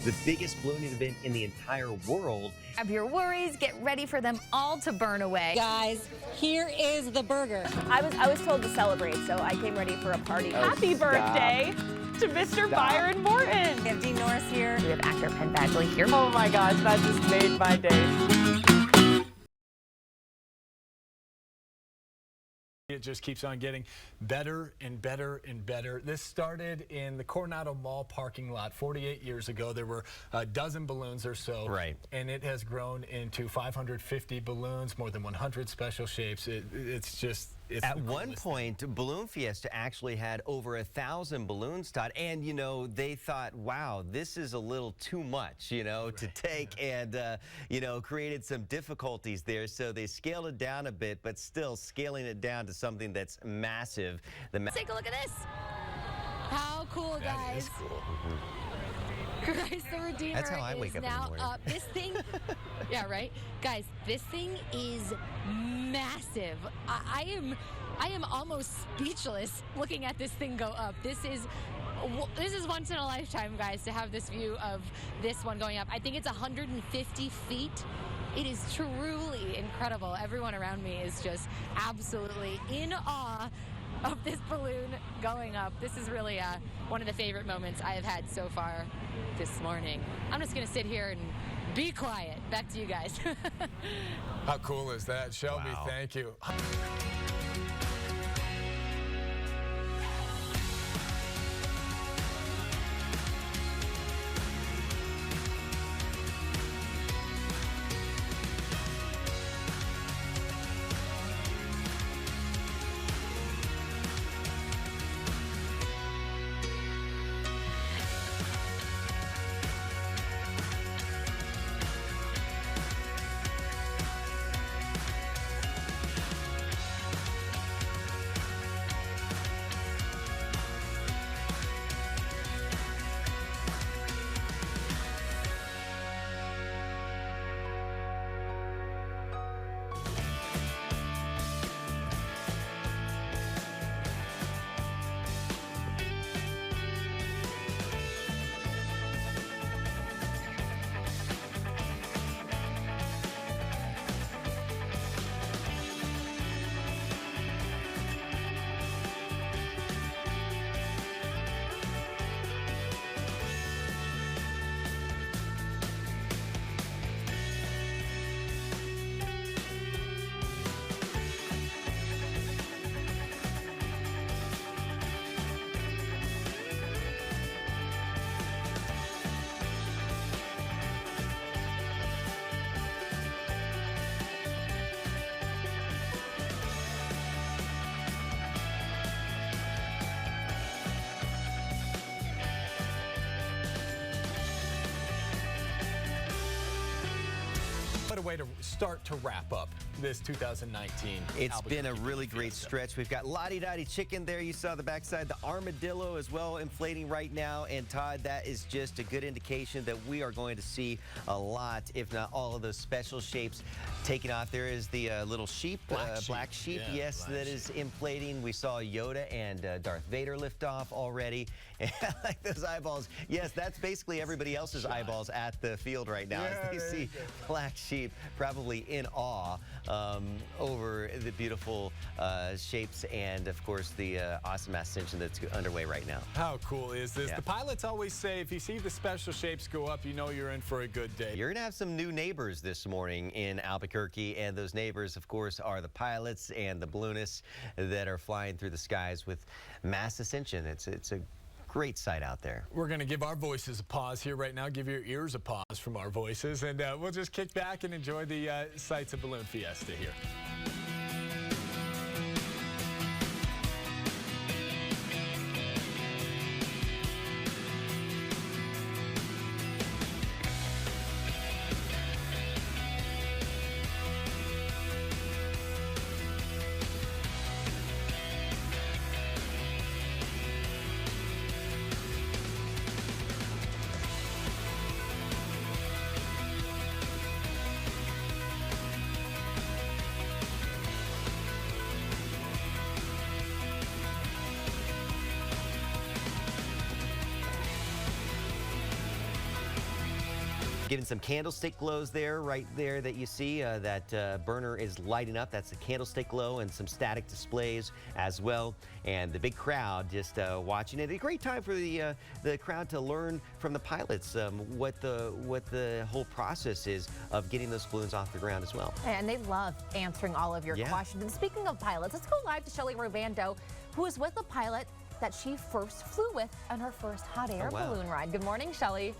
the biggest ballooning event in the entire world. Grab your worries, get ready for them all to burn away. Guys, here is the burger. I was told to celebrate, so I came ready for a party. Happy birthday to Mr. Byron Morton. We have Dean Norris here. We have actor Penn Badgley here. Oh my gosh, that just made my day. It just keeps on getting better and better and better. This started in the Coronado Mall parking lot 48 years ago. There were a dozen balloons or so. Right. And it has grown into 550 balloons, more than 100 special shapes. It's At one point, Balloon Fiesta actually had over 1,000 balloons, Todd, and, you know, they thought, wow, this is a little too much, you know, to take, and, you know, created some difficulties there, so they scaled it down a bit, but still scaling it down to something that's massive. Take a look at this. How cool, guys. That is cool. Christ the Redeemer That's how I wake is up in the now morning. up. This thing, yeah, right? Guys, this thing is massive. I am almost speechless looking at this thing go up. This is once in a lifetime, guys, to have this view of this one going up. I think it's 150 feet. It is truly incredible. Everyone around me is just absolutely in awe of this balloon going up. This is really one of the favorite moments I have had so far this morning. I'm just gonna sit here and be quiet. Back to you guys. How cool is that? Shelby, Wow. thank you. What a way to start to wrap up this 2019. It's been a really great stretch. We've got Lottie Dottie Chicken there. You saw the backside. The Armadillo as well inflating right now. And Todd, that is just a good indication that we are going to see a lot, if not all of those special shapes taking off. There is the little sheep, black sheep, Yeah, yes, black that is inflating. We saw Yoda and Darth Vader lift off already. And I like those eyeballs. Yes, that's basically everybody else's eyeballs at the field right now. Yeah, As they see black sheep probably in awe over the beautiful shapes and, of course, the awesome ascension that's underway right now. How cool is this? Yeah. The pilots always say if you see the special shapes go up, you know you're in for a good day. You're going to have some new neighbors this morning in Albuquerque, and those neighbors, of course, are the pilots and the balloonists that are flying through the skies with mass ascension. It's a great sight out there. We're going to give our voices a pause here right now, give your ears a pause from our voices, and we'll just kick back and enjoy the sights of Balloon Fiesta here. Getting some candlestick glows there, right there that you see. That burner is lighting up. That's the candlestick glow, and some static displays as well. And the big crowd just watching it. A great time for the crowd to learn from the pilots what the whole process is of getting those balloons off the ground as well. And they love answering all of your questions. And speaking of pilots, let's go live to Shelley Rovando, who is with a pilot that she first flew with on her first hot air balloon ride. Good morning, Shelley.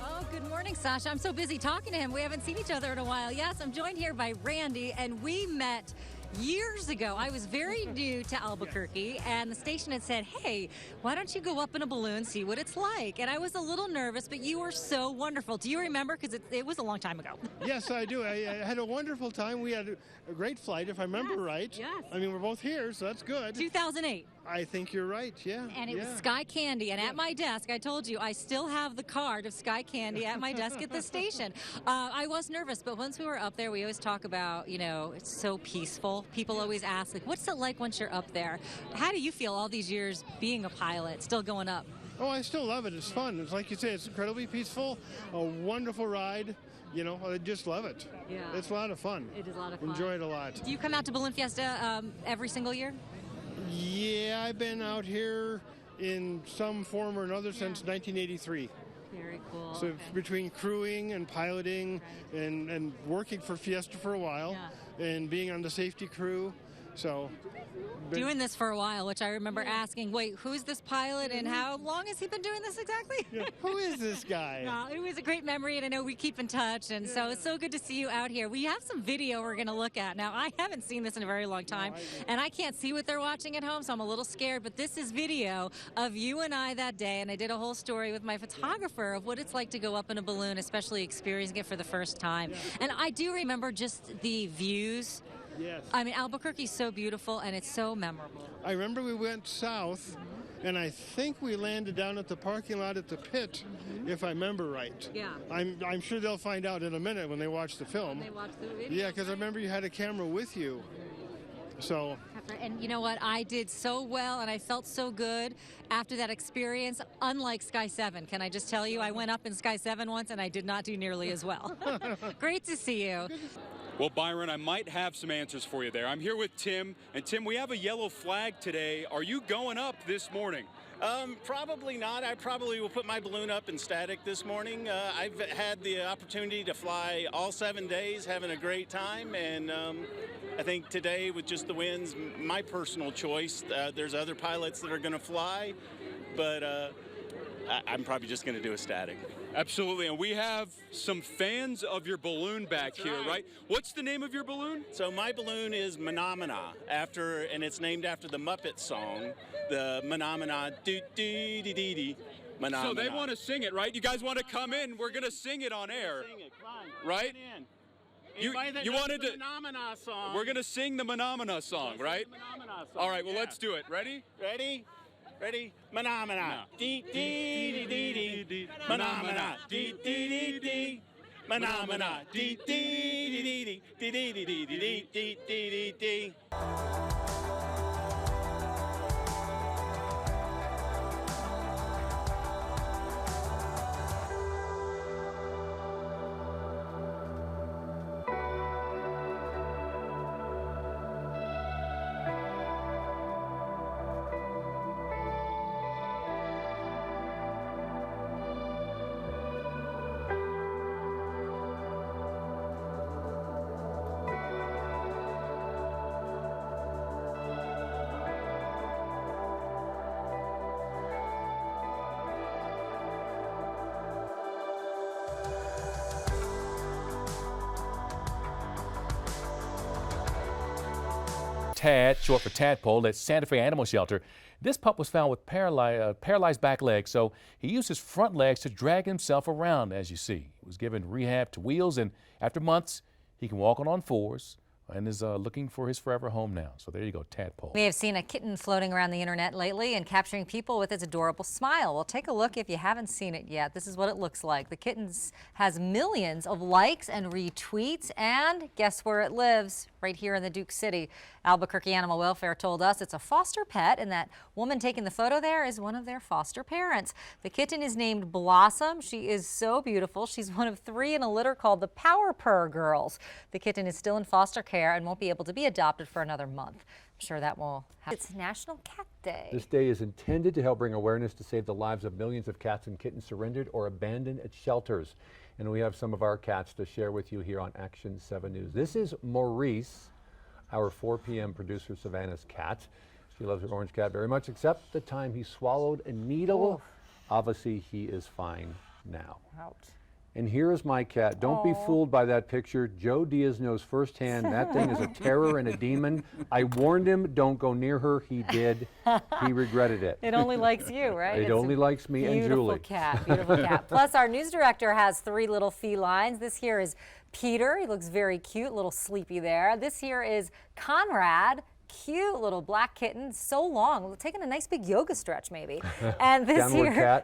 Oh, good morning, Sasha. I'm so busy talking to him. We haven't seen each other in a while. Yes, I'm joined here by Randy, and we met years ago. I was very new to Albuquerque, and the station had said, hey, why don't you go up in a balloon, see what it's like? And I was a little nervous, but you were so wonderful. Do you remember? Because it was a long time ago. Yes, I do. I had a wonderful time. We had a great flight, if I remember right. Yes. I mean, we're both here, so that's good. 2008. I think you're right, yeah. And it was Sky Candy. And at my desk, I told you, I still have the card of Sky Candy at my desk at the station. I was nervous, but once we were up there, we always talk about, you know, it's so peaceful. People always ask, like, what's it like once you're up there? How do you feel all these years being a pilot, still going up? Oh, I still love it. It's fun. It's like you say, it's incredibly peaceful, a wonderful ride. You know, I just love it. Yeah. It's a lot of fun. It is a lot of fun. Enjoy it a lot. Do you come out to Balloon Fiesta every single year? Yeah, I've been out here in some form or another since 1983. Very cool. So between crewing and piloting and working for Fiesta for a while and being on the safety crew. So doing this for a while, which I remember asking, wait, who's this pilot and how long has he been doing this exactly? Yeah. Who is this guy? It was a great memory, and I know we keep in touch, and so it's so good to see you out here. We have some video we're going to look at. Now, I haven't seen this in a very long time, and I can't see what they're watching at home, so I'm a little scared, but this is video of you and I that day, and I did a whole story with my photographer of what it's like to go up in a balloon, especially experiencing it for the first time. And I do remember just the views. Yes. I mean, Albuquerque's so beautiful, and it's so memorable. I remember we went south, and I think we landed down at the parking lot at the pit, if I remember right. Yeah. I'm sure they'll find out in a minute when they watch the film. They watch the video. Yeah, because I remember you had a camera with you. So. And you know what? I did so well, and I felt so good after that experience, unlike Sky 7. Can I just tell you, I went up in Sky 7 once, and I did not do nearly as well. Great to see you. Well, Byron, I might have some answers for you there. I'm here with Tim, and Tim, we have a yellow flag today. Are you going up this morning? Probably not. I probably will put my balloon up in static this morning. I've had the opportunity to fly all 7 days, having a great time, and I think today with just the winds, my personal choice. There's other pilots that are going to fly, but I'm probably just going to do a static. Absolutely, and we have some fans of your balloon back here, right? What's the name of your balloon? So my balloon is Menomina, and it's named after the Muppet song, the Menomina, doo-doo-dee-dee-dee, Menomina. So they want to sing it, right? You guys want to come in? We're going to sing it on air. Sing it, come on, right? You wanted the Menomina song. We're going to sing the Menomina song, right? All right, well, let's do it. Ready? Ready? Ready? Menomina. Dee dee dee dee dee. Menomina. Dee dee dee dee. Menomina. Dee dee dee dee dee dee dee dee dee dee dee dee. Tad, short for tadpole, at Santa Fe Animal Shelter. This pup was found with paralyzed back legs, so he used his front legs to drag himself around, as you see. He was given rehab to wheels, and after months, he can walk on all fours and is looking for his forever home now. So there you go, tadpole. We have seen a kitten floating around the internet lately and capturing people with its adorable smile. Well, take a look if you haven't seen it yet. This is what it looks like. The kitten has millions of likes and retweets, and guess where it lives? Right here in the Duke City. Albuquerque Animal Welfare told us it's a foster pet, and that woman taking the photo there is one of their foster parents. The kitten is named Blossom. She is so beautiful. She's one of 3 in a litter called the Power Purr Girls. The kitten is still in foster care and won't be able to be adopted for another month. I'm sure that will happen. It's National Cat Day. This day is intended to help bring awareness to save the lives of millions of cats and kittens surrendered or abandoned at shelters. And we have some of our cats to share with you here on Action 7 News. This is Maurice, our 4 p.m. producer Savannah's cat. She loves her orange cat very much, except the time he swallowed a needle. Obviously, he is fine now. Ouch. And here is my cat. Don't be fooled by that picture. Joe Diaz knows firsthand that thing is a terror and a demon. I warned him, don't go near her. He did. He regretted it. It only likes you, right? It only likes me and Julie. Beautiful cat. Plus, our news director has 3 little felines. This here is Peter. He looks very cute, little sleepy there. This here is Conrad. Cute little black kitten, so long, taking a nice big yoga stretch maybe. And this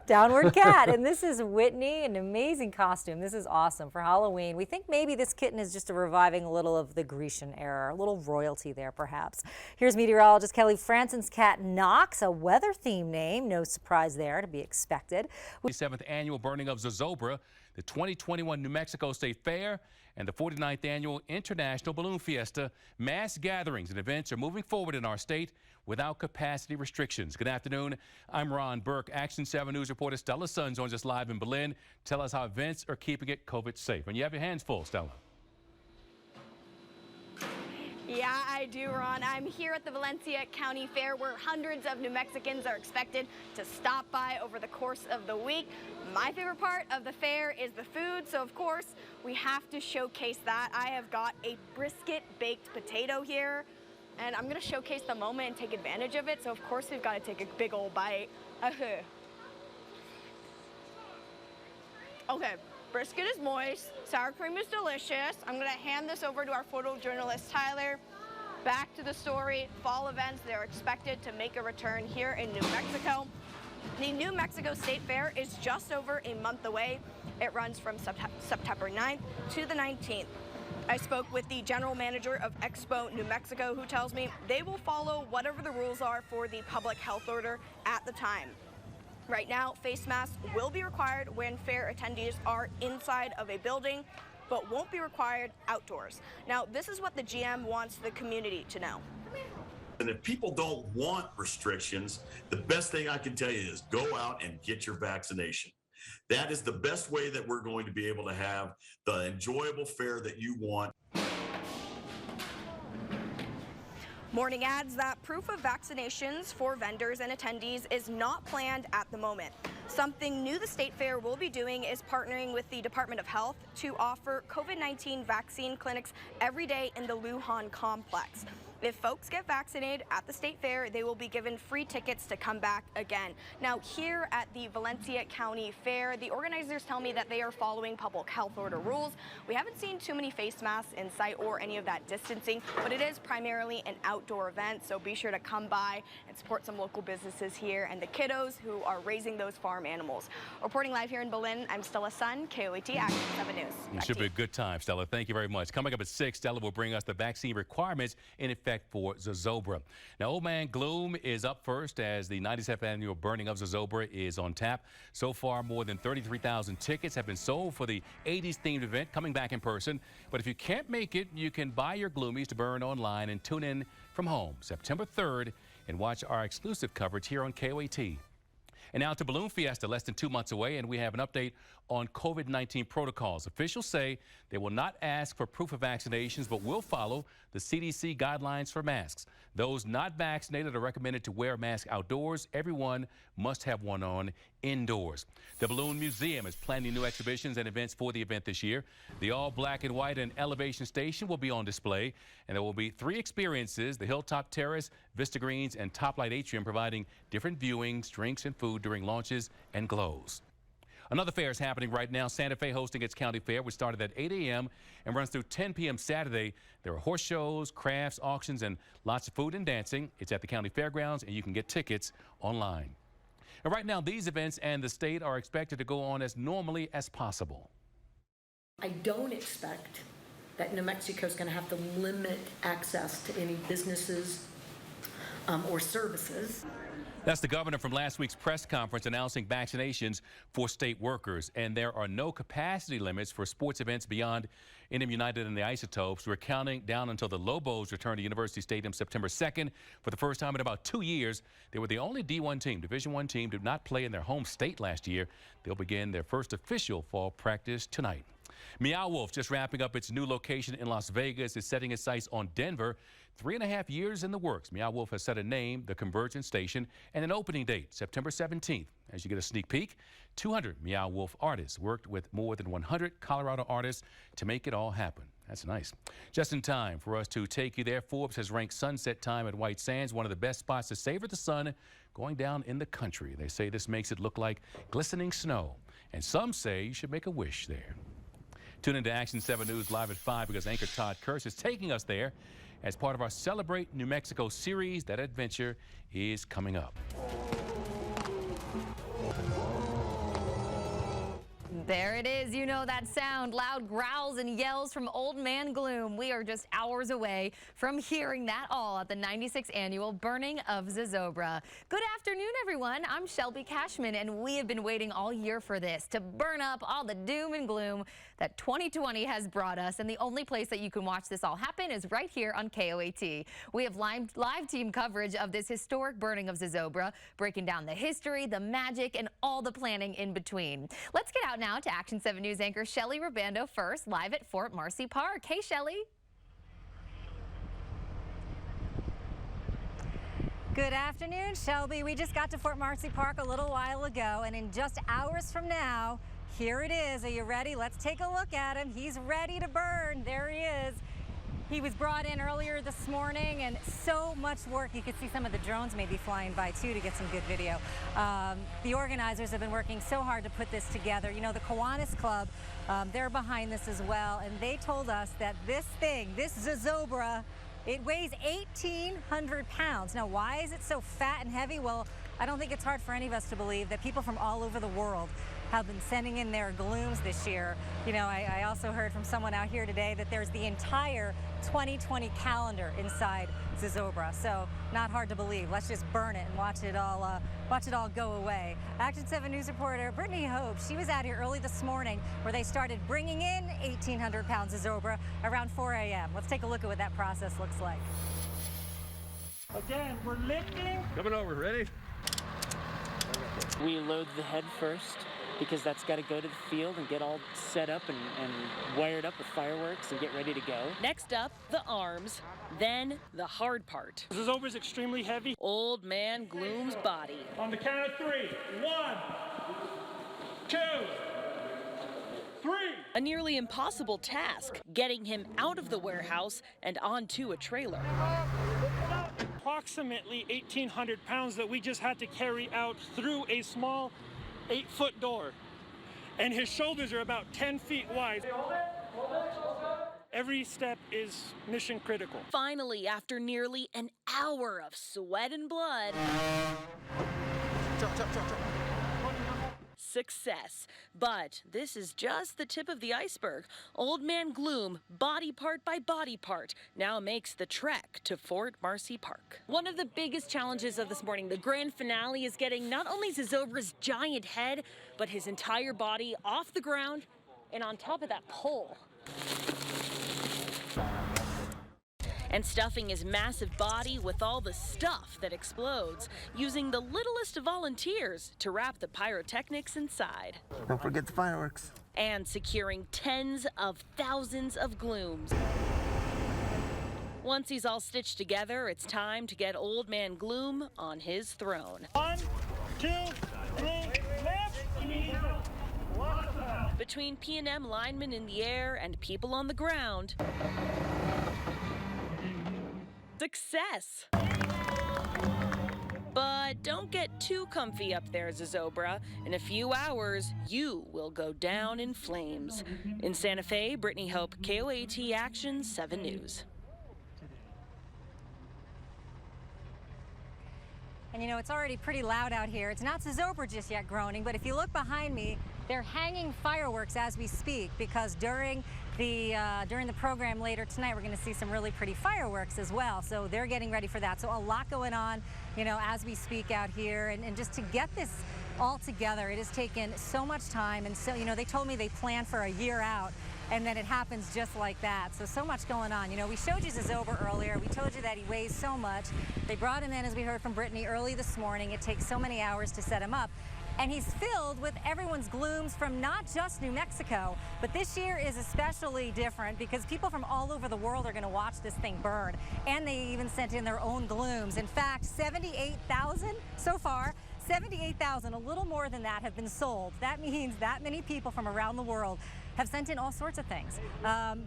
downward cat. And this is Whitney, an amazing costume. This is awesome for Halloween. We think maybe this kitten is just reviving a little of the Grecian era, a little royalty there perhaps. Here's meteorologist Kelly Franson's cat Knox, a weather theme name. No surprise there to be expected. The 7th annual burning of Zozobra, the 2021 New Mexico State Fair, and the 49th Annual International Balloon Fiesta. Mass gatherings and events are moving forward in our state without capacity restrictions. Good afternoon. I'm Ron Burke. Action 7 News reporter Stella Sun joins us live in Berlin. Tell us how events are keeping it COVID safe. And you have your hands full, Stella. Yeah, I do, Ron. I'm here at the Valencia County Fair where hundreds of New Mexicans are expected to stop by over the course of the week. My favorite part of the fair is the food, so of course we have to showcase that. I have got a brisket baked potato here, and I'm gonna showcase the moment and take advantage of it, so of course we've got to take a big old bite. Okay. Brisket is moist, sour cream is delicious. I'm gonna hand this over to our photojournalist Tyler. Back to the story, fall events, they're expected to make a return here in New Mexico. The New Mexico State Fair is just over a month away. It runs from September 9th to the 19th. I spoke with the general manager of Expo New Mexico, who tells me they will follow whatever the rules are for the public health order at the time. Right now, face masks will be required when fair attendees are inside of a building, but won't be required outdoors. Now, this is what the GM wants the community to know. And if people don't want restrictions, the best thing I can tell you is go out and get your vaccination. That is the best way that we're going to be able to have the enjoyable fair that you want. Morning adds that proof of vaccinations for vendors and attendees is not planned at the moment. Something new the State Fair will be doing is partnering with the Department of Health to offer COVID-19 vaccine clinics every day in the Lujan complex. If folks get vaccinated at the State Fair, they will be given free tickets to come back again. Now, here at the Valencia County Fair, the organizers tell me that they are following public health order rules. We haven't seen too many face masks in sight or any of that distancing, but it is primarily an outdoor event, so be sure to come by and support some local businesses here and the kiddos who are raising those farm animals. Reporting live here in Berlin, I'm Stella Sun, KOAT Action 7 News. It should be a good time, Stella. Thank you very much. Coming up at 6, Stella will bring us the vaccine requirements in effect for Zozobra. Now, Old Man Gloom is up first as the 97th annual burning of Zozobra is on tap. So far, more than 33,000 tickets have been sold for the 80s themed event coming back in person. But if you can't make it, you can buy your Gloomies to burn online and tune in from home September 3rd and watch our exclusive coverage here on KOAT. And now to Balloon Fiesta, less than 2 months away, and we have an update on COVID-19 protocols. Officials say they will not ask for proof of vaccinations, but will follow the CDC guidelines for masks. Those not vaccinated are recommended to wear a mask outdoors. Everyone must have one on indoors. The Balloon Museum is planning new exhibitions and events for the event this year. The all black and white and elevation station will be on display, and there will be 3 experiences: the Hilltop Terrace, Vista Greens, and Toplight Atrium, providing different viewings, drinks, and food during launches and glows. Another fair is happening right now. Santa Fe hosting its county fair, which started at 8 a.m. and runs through 10 p.m. Saturday. There are horse shows, crafts, auctions, and lots of food and dancing. It's at the county fairgrounds, and you can get tickets online. And right now, these events and the state are expected to go on as normally as possible. I don't expect that New Mexico is going to have to limit access to any businesses or services. That's the governor from last week's press conference announcing vaccinations for state workers. And there are no capacity limits for sports events beyond NM United and the Isotopes. We're counting down until the Lobos return to University Stadium September 2nd. For the first time in about 2 years, they were the only D1 team, Division I team, did not play in their home state last year. They'll begin their first official fall practice tonight. Meow Wolf, just wrapping up its new location in Las Vegas, is setting its sights on Denver. 3.5 years in the works. Meow Wolf has set a name, the Convergence Station, and an opening date, September 17th. As you get a sneak peek, 200 Meow Wolf artists worked with more than 100 Colorado artists to make it all happen. That's nice. Just in time for us to take you there, Forbes has ranked sunset time at White Sands one of the best spots to savor the sun going down in the country. They say this makes it look like glistening snow, and some say you should make a wish there. Tune into Action 7 News live at 5 because anchor Todd Kurse is taking us there as part of our Celebrate New Mexico series. That adventure is coming up. There it is. You know that sound. Loud growls and yells from Old Man Gloom. We are just hours away from hearing that all at the 96th annual Burning of Zozobra. Good afternoon, everyone. I'm Shelby Cashman, and we have been waiting all year for this, to burn up all the doom and gloom that 2020 has brought us. And the only place that you can watch this all happen is right here on KOAT. We have live team coverage of this historic burning of Zozobra, breaking down the history, the magic, and all the planning in between. Let's get out now to Action 7 News anchor Shelly Rubando first, live at Fort Marcy Park. Hey, Shelly. Good afternoon, Shelby. We just got to Fort Marcy Park a little while ago, and in just hours from now, here it is. Are you ready? Let's take a look at him. He's ready to burn. There he is. He was brought in earlier this morning, and so much work. You could see some of the drones maybe flying by too to get some good video. The organizers have been working so hard to put this together. You know, the Kiwanis Club, they're behind this as well, and they told us that this thing, this Zozobra, it weighs 1,800 pounds. Now, why is it so fat and heavy? Well, I don't think it's hard for any of us to believe that people from all over the world have been sending in their glooms this year. You know, I also heard from someone out here today that there's the entire 2020 calendar inside Zozobra. So not hard to believe. Let's just burn it and watch it all go away. Action 7 News reporter Brittany Hope, she was out here early this morning where they started bringing in 1,800 pounds of Zozobra around 4 a.m. Let's take a look at what that process looks like. Again, we're lifting. Coming over, ready? We load the head first, because that's got to go to the field and get all set up and wired up with fireworks and get ready to go. Next up, the arms, then the hard part. This Zozobra is extremely heavy. Old Man Gloom's body. On the count of 3. 1, 2, 3. A nearly impossible task, getting him out of the warehouse and onto a trailer. Approximately 1,800 pounds that we just had to carry out through a small 8-foot door, and his shoulders are about 10 feet wide. Every step is mission critical. Finally, after nearly an hour of sweat and blood, success. But this is just the tip of the iceberg. Old Man Gloom, body part by body part, now makes the trek to Fort Marcy Park. One of the biggest challenges of this morning, the grand finale, is getting not only Zozobra's giant head, but his entire body off the ground and on top of that pole. And stuffing his massive body with all the stuff that explodes, using the littlest of volunteers to wrap the pyrotechnics inside. Don't forget the fireworks. And securing tens of thousands of glooms. Once he's all stitched together, it's time to get Old Man Gloom on his throne. 1, 2, 3, lift! Between P&M linemen in the air and people on the ground, success. But don't get too comfy up there, Zozobra. In a few hours, you will go down in flames. In Santa Fe, Brittany Hope, KOAT Action 7 News. And you know, it's already pretty loud out here. It's not Zozobra just yet groaning, but if you look behind me, They're hanging fireworks as we speak because during the program later tonight, we're going to see some really pretty fireworks as well. So they're getting ready for that. So a lot going on, you know, as we speak out here, and just to get this all together, it has taken so much time. And so, you know, they told me they planned for a year out, and then it happens just like that. So much going on. You know, we showed you Zozobra earlier. We told you that he weighs so much. They brought him in, as we heard from Brittany early this morning. It takes so many hours to set him up. And he's filled with everyone's glooms from not just New Mexico, but this year is especially different because people from all over the world are going to watch this thing burn. And they even sent in their own glooms. In fact, 78,000 so far. 78,000, a little more than that, have been sold. That means that many people from around the world have sent in all sorts of things,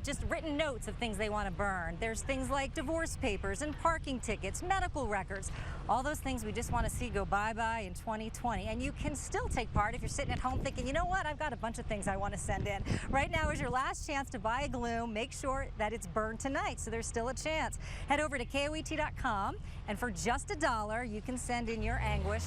just written notes of things they want to burn. There's things like divorce papers and parking tickets, medical records, all those things we just want to see go bye-bye in 2020. And you can still take part if you're sitting at home thinking, you know what, I've got a bunch of things I want to send in. Right now is your last chance to buy a gloom. Make sure that it's burned tonight, so there's still a chance. Head over to KOET.com, and for just $1, you can send in your anguish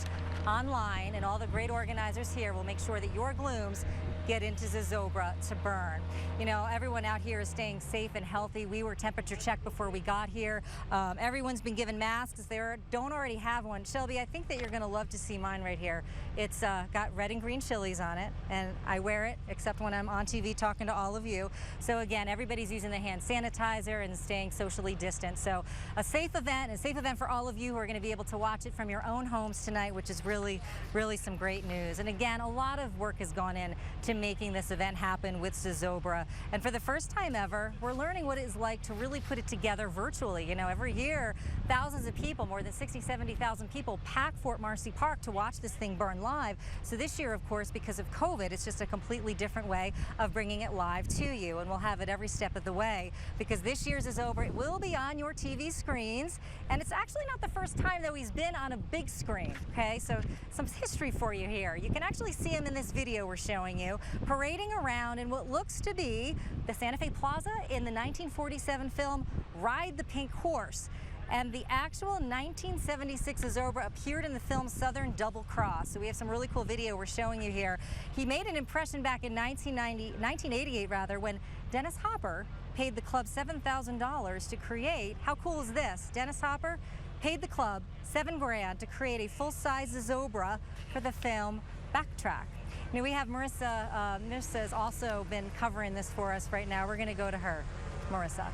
online, and all the great organizers here will make sure that your glooms get into Zozobra to burn. You know, everyone out here is staying safe and healthy. We were temperature checked before we got here. Everyone's been given masks. They don't already have one. Shelby, I think that you're going to love to see mine right here. It's got red and green chilies on it, and I wear it except when I'm on TV talking to all of you. So again, everybody's using the hand sanitizer and staying socially distant. So a safe event for all of you who are going to be able to watch it from your own homes tonight, which is really, really some great news. And again, a lot of work has gone in to making this event happen with Zozobra. And for the first time ever, we're learning what it is like to really put it together virtually. You know, every year, thousands of people, more than 60, 70,000 people pack Fort Marcy Park to watch this thing burn live. So this year, of course, because of COVID, it's just a completely different way of bringing it live to you. And we'll have it every step of the way because this year's Zozobra, it will be on your TV screens. And it's actually not the first time, though, he's been on a big screen. Okay, so some history for you here. You can actually see him in this video we're showing you, parading around in what looks to be the Santa Fe Plaza in the 1947 film Ride the Pink Horse. And the actual 1976 Zozobra appeared in the film Southern Double Cross. So we have some really cool video we're showing you here. He made an impression back in 1988 rather, when Dennis Hopper paid the club $7,000 to create. How cool is this? Dennis Hopper paid the club $7 grand to create a full-size Zozobra for the film Backtrack. Now we have Marissa. Marissa has also been covering this for us right now. We're going to go to her. Marissa.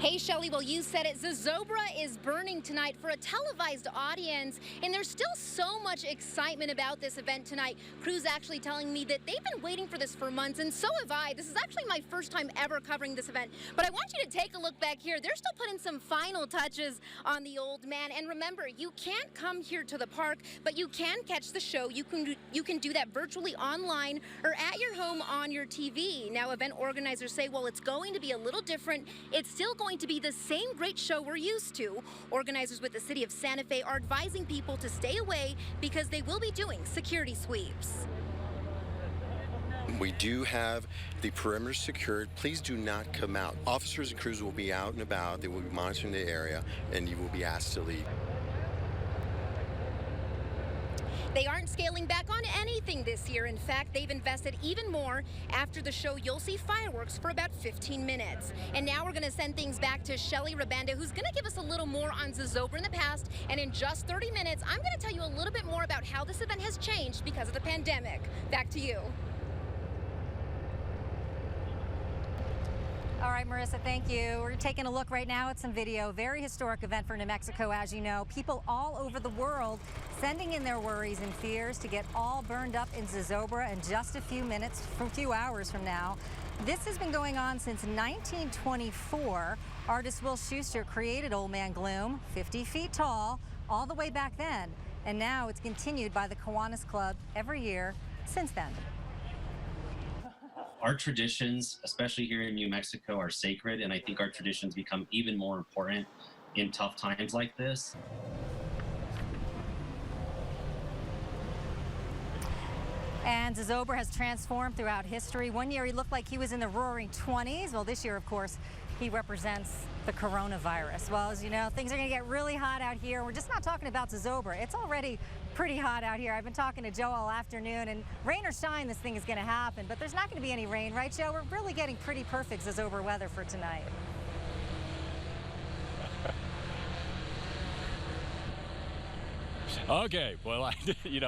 Hey, Shelley, well, you said it. Zozobra is burning tonight for a televised audience, and there's still so much excitement about this event tonight. Crew's actually telling me that they've been waiting for this for months, and so have I. This is actually my first time ever covering this event, but I want you to take a look back here. They're still putting some final touches on the old man, and remember, you can't come here to the park, but you can catch the show. You can do that virtually online or at your home on your TV. Now, event organizers say, well, it's going to be a little different. It's still going to be the same great show we're used to. Organizers with the city of Santa Fe are advising people to stay away because they will be doing security sweeps. We do have the perimeter secured. Please do not come out. Officers and crews will be out and about. They will be monitoring the area, and you will be asked to leave. They aren't scaling back on anything this year. In fact, they've invested even more. After the show, you'll see fireworks for about 15 minutes. And now we're going to send things back to Shelley Rabanda, who's going to give us a little more on Zozobra in the past. And in just 30 minutes, I'm going to tell you a little bit more about how this event has changed because of the pandemic. Back to you. All right, Marissa, thank you. We're taking a look right now at some video. Very historic event for New Mexico, as you know. People all over the world sending in their worries and fears to get all burned up in Zozobra in just a few minutes, a few hours from now. This has been going on since 1924. Artist Will Schuster created Old Man Gloom, 50 feet tall, all the way back then. And now it's continued by the Kiwanis Club every year since then. Our traditions, especially here in New Mexico, are sacred, and I think our traditions become even more important in tough times like this. And Zozobra has transformed throughout history. One year he looked like he was in the roaring 20s. Well, this year, of course, he represents the coronavirus. Well, as you know, things are going to get really hot out here. We're just not talking about Zozobra. It's already pretty hot out here. I've been talking to Joe all afternoon, and rain or shine, this thing is going to happen. But there's not going to be any rain, right, Joe? We're really getting pretty perfect Zozobra weather for tonight. Okay, well,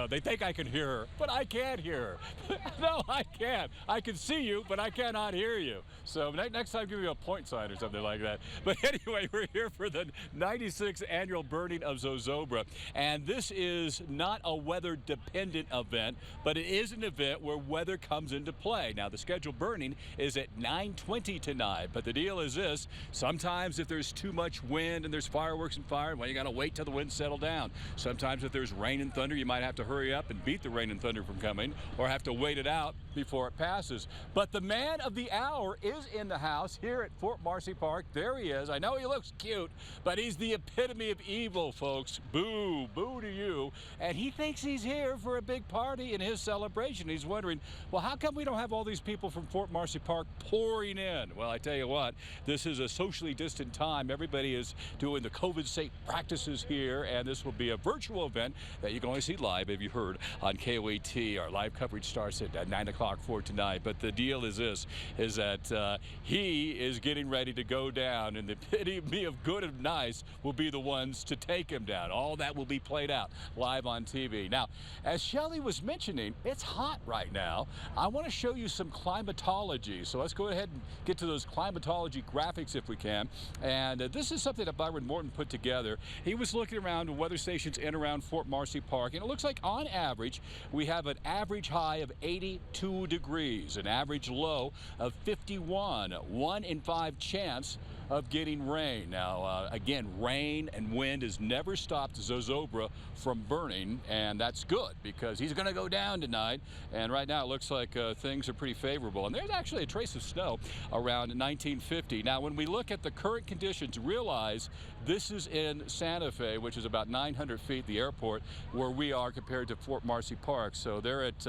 they think I can hear her, but I can't hear her. No, I can't. I can see you, but I cannot hear you. So next time, give me a point sign or something like that. But anyway, we're here for the 96th annual burning of Zozobra. And this is not a weather-dependent event, but it is an event where weather comes into play. Now, the scheduled burning is at 9:20 tonight, but the deal is this. Sometimes if there's too much wind and there's fireworks and fire, well, you got to wait till the winds settle down. Sometimes if there's rain and thunder, you might have to hurry up and beat the rain and thunder from coming, or have to wait it out before it passes. But the man of the hour is in the house here at Fort Marcy Park. There he is. I know he looks cute, but he's the epitome of evil, folks. Boo, boo to you. And he thinks he's here for a big party in his celebration. He's wondering, well, how come we don't have all these people from Fort Marcy Park pouring in? Well, I tell you what, this is a socially distant time. Everybody is doing the COVID-safe practices here, and this will be a virtual event that you can only see live, if you heard, on KOAT. Our live coverage starts at 9 o'clock for tonight. But the deal is this, is that he is getting ready to go down, and the epitome of good and nice will be the ones to take him down. All that will be played out live on TV. Now, as Shelley was mentioning, it's hot right now. I want to show you some climatology. So let's go ahead and get to those climatology graphics if we can. And this is something that Byron Morton put together. He was looking around weather stations in around Fort Marcy Park, and it looks like on average we have an average high of 82 degrees, an average low of 51, 1 in 5 chance of getting rain. Now, again, rain and wind has never stopped Zozobra from burning, and that's good because he's going to go down tonight. And right now it looks like things are pretty favorable. And there's actually a trace of snow around 1950. Now, when we look at the current conditions, realize this is in Santa Fe, which is about 900 feet, the airport, where we are compared to Fort Marcy Park. So they're at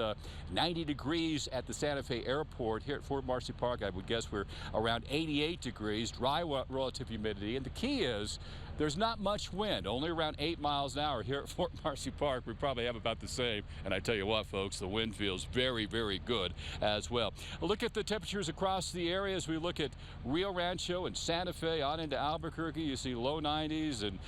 90 degrees at the Santa Fe airport. Here at Fort Marcy Park, I would guess we're around 88 degrees, dry relative humidity. And the key is there's not much wind, only around 8 miles an hour. Here at Fort Marcy Park, we probably have about the same. And I tell you what, folks, the wind feels very, very good as well. Look at the temperatures across the area as we look at Rio Rancho and Santa Fe on into Albuquerque. You see low 90s, and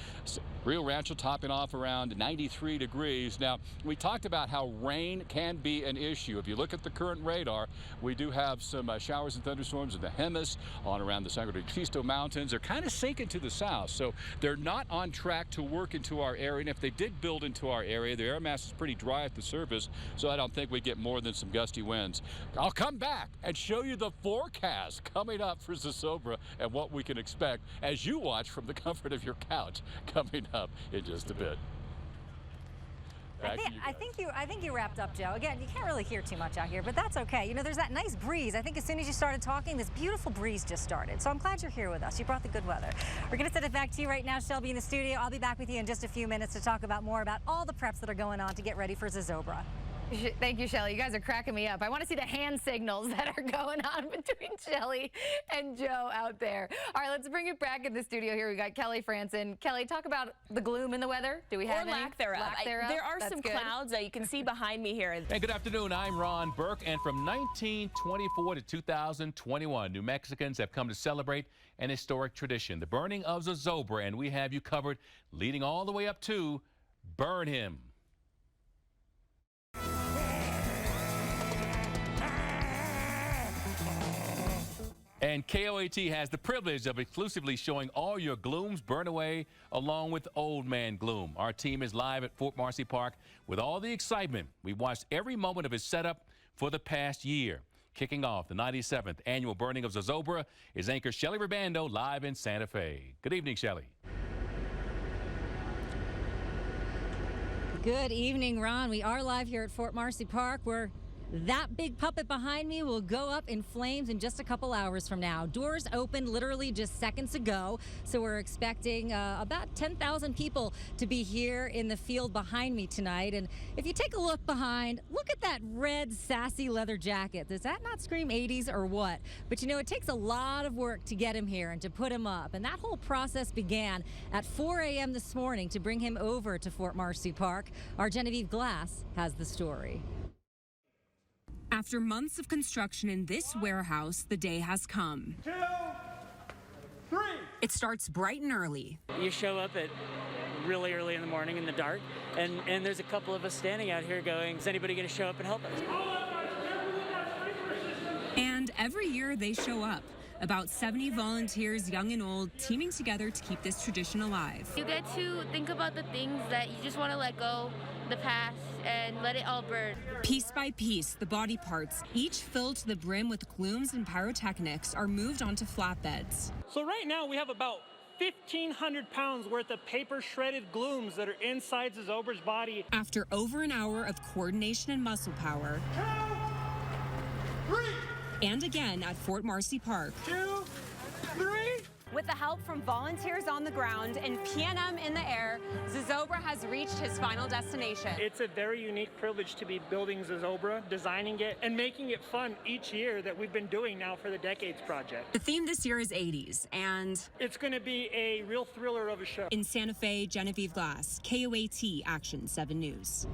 Rio Rancho topping off around 93 degrees. Now, we talked about how rain can be an issue. If you look at the current radar, we do have some showers and thunderstorms in the Jemez on around the Sangre de Cristo Mountains. They're kind of sinking to the south, so they're not on track to work into our area. And if they did build into our area, the air mass is pretty dry at the surface, so I don't think we get more than some gusty winds. I'll come back and show you the forecast coming up for Zozobra and what we can expect as you watch from the comfort of your couch coming up in just a bit. I think you wrapped up, Joe. Again, you can't really hear too much out here, but that's okay. You know, there's that nice breeze. I think as soon as you started talking, this beautiful breeze just started. So I'm glad you're here with us. You brought the good weather. We're going to send it back to you right now, Shelby, in the studio. I'll be back with you in just a few minutes to talk about more about all the preps that are going on to get ready for Zozobra. Thank you, Shelly. You guys are cracking me up. I want to see the hand signals that are going on between Shelly and Joe out there. All right, let's bring it back in the studio here. We got Kelly Franson. Kelly, talk about the gloom in the weather. Do we have any? Lack thereof. There are some clouds that you can see behind me here. Hey, good afternoon. I'm Ron Burke, and from 1924 to 2021, New Mexicans have come to celebrate an historic tradition, the burning of Zozobra, and we have you covered leading all the way up to Burn Him. And KOAT has the privilege of exclusively showing all your glooms burn away along with Old Man Gloom. Our team is live at Fort Marcy Park with all the excitement. We've watched every moment of his setup for the past year. Kicking off the 97th annual burning of Zozobra is anchor Shelly Ribando live in Santa Fe. Good evening, Shelly. Good evening, Ron. We are live here at Fort Marcy Park. We're That big puppet behind me will go up in flames in just a couple hours from now. Doors opened literally just seconds ago, so we're expecting about 10,000 people to be here in the field behind me tonight. And if you take a look behind, look at that red sassy leather jacket. Does that not scream 80s or what? But you know, it takes a lot of work to get him here and to put him up. And that whole process began at 4 a.m. this morning to bring him over to Fort Marcy Park. Our Genevieve Glass has the story. After months of construction in this warehouse, the day has come. 2, 3. It starts bright and early. You show up at really early in the morning in the dark, and there's a couple of us standing out here going, is anybody going to show up and help us? And every year they show up. About 70 volunteers, young and old, teaming together to keep this tradition alive. You get to think about the things that you just want to let go, the past, and let it all burn. Piece by piece, the body parts, each filled to the brim with glooms and pyrotechnics, are moved onto flatbeds. So right now we have about 1,500 pounds worth of paper shredded glooms that are inside Zozobra's body. After over an hour of coordination and muscle power, 2, 3. And again at Fort Marcy Park. 2, 3. With the help from volunteers on the ground and PNM in the air, Zozobra has reached his final destination. It's a very unique privilege to be building Zozobra, designing it, and making it fun each year that we've been doing now for the Decades Project. The theme this year is 80s, and it's going to be a real thriller of a show. In Santa Fe, Genevieve Glass, KOAT Action 7 News.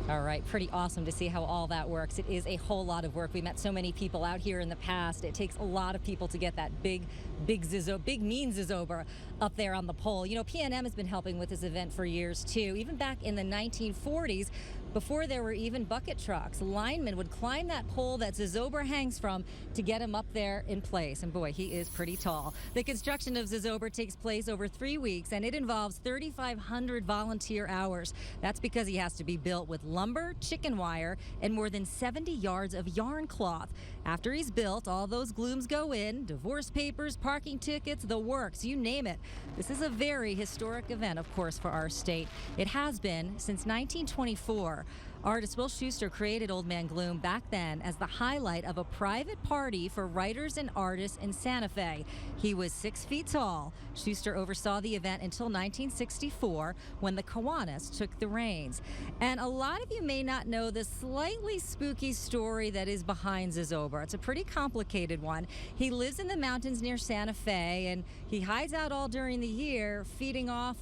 All right, pretty awesome to see how all that works. It is a whole lot of work. We met so many people out here in the past. It takes a lot of people to get that big mean Zozobra up there on the pole. You know, PNM has been helping with this event for years too. Even back in the 1940s, before there were even bucket trucks, linemen would climb that pole that Zozobra hangs from to get him up there in place. And boy, he is pretty tall. The construction of Zozobra takes place over 3 weeks, and it involves 3,500 volunteer hours. That's because he has to be built with lumber, chicken wire, and more than 70 yards of yarn cloth. After he's built, all those glooms go in, divorce papers, parking tickets, the works, you name it. This is a very historic event, of course, for our state. It has been since 1924. Artist Will Schuster created Old Man Gloom back then as the highlight of a private party for writers and artists in Santa Fe. He was 6 feet tall. Schuster oversaw the event until 1964 when the Kiwanis took the reins. And a lot of you may not know the slightly spooky story that is behind Zozobra. It's a pretty complicated one. He lives in the mountains near Santa Fe, and he hides out all during the year, feeding off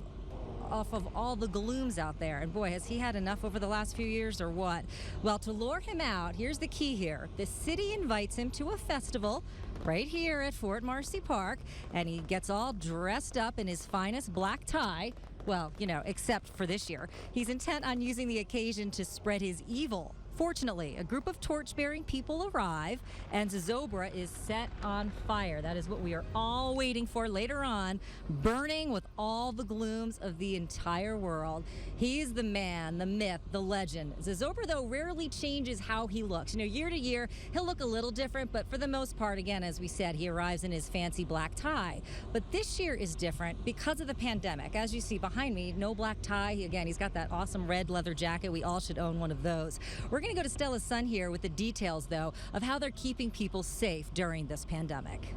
of all the glooms out there. And boy, has he had enough over the last few years or what? Well, to lure him out, here's the key here. The city invites him to a festival right here at Fort Marcy Park, and he gets all dressed up in his finest black tie. Well, you know, except for this year. He's intent on using the occasion to spread his evil. Fortunately, a group of torch-bearing people arrive, and Zozobra is set on fire. That is what we are all waiting for later on, burning with all the glooms of the entire world. He's the man, the myth, the legend. Zozobra, though, rarely changes how he looks. You know, year to year, he'll look a little different, but for the most part, again, as we said, he arrives in his fancy black tie. But this year is different because of the pandemic. As you see behind me, no black tie. Again, he's got that awesome red leather jacket. We all should own one of those. We're going to go to Stella's son here with the details, though, of how they're keeping people safe during this pandemic.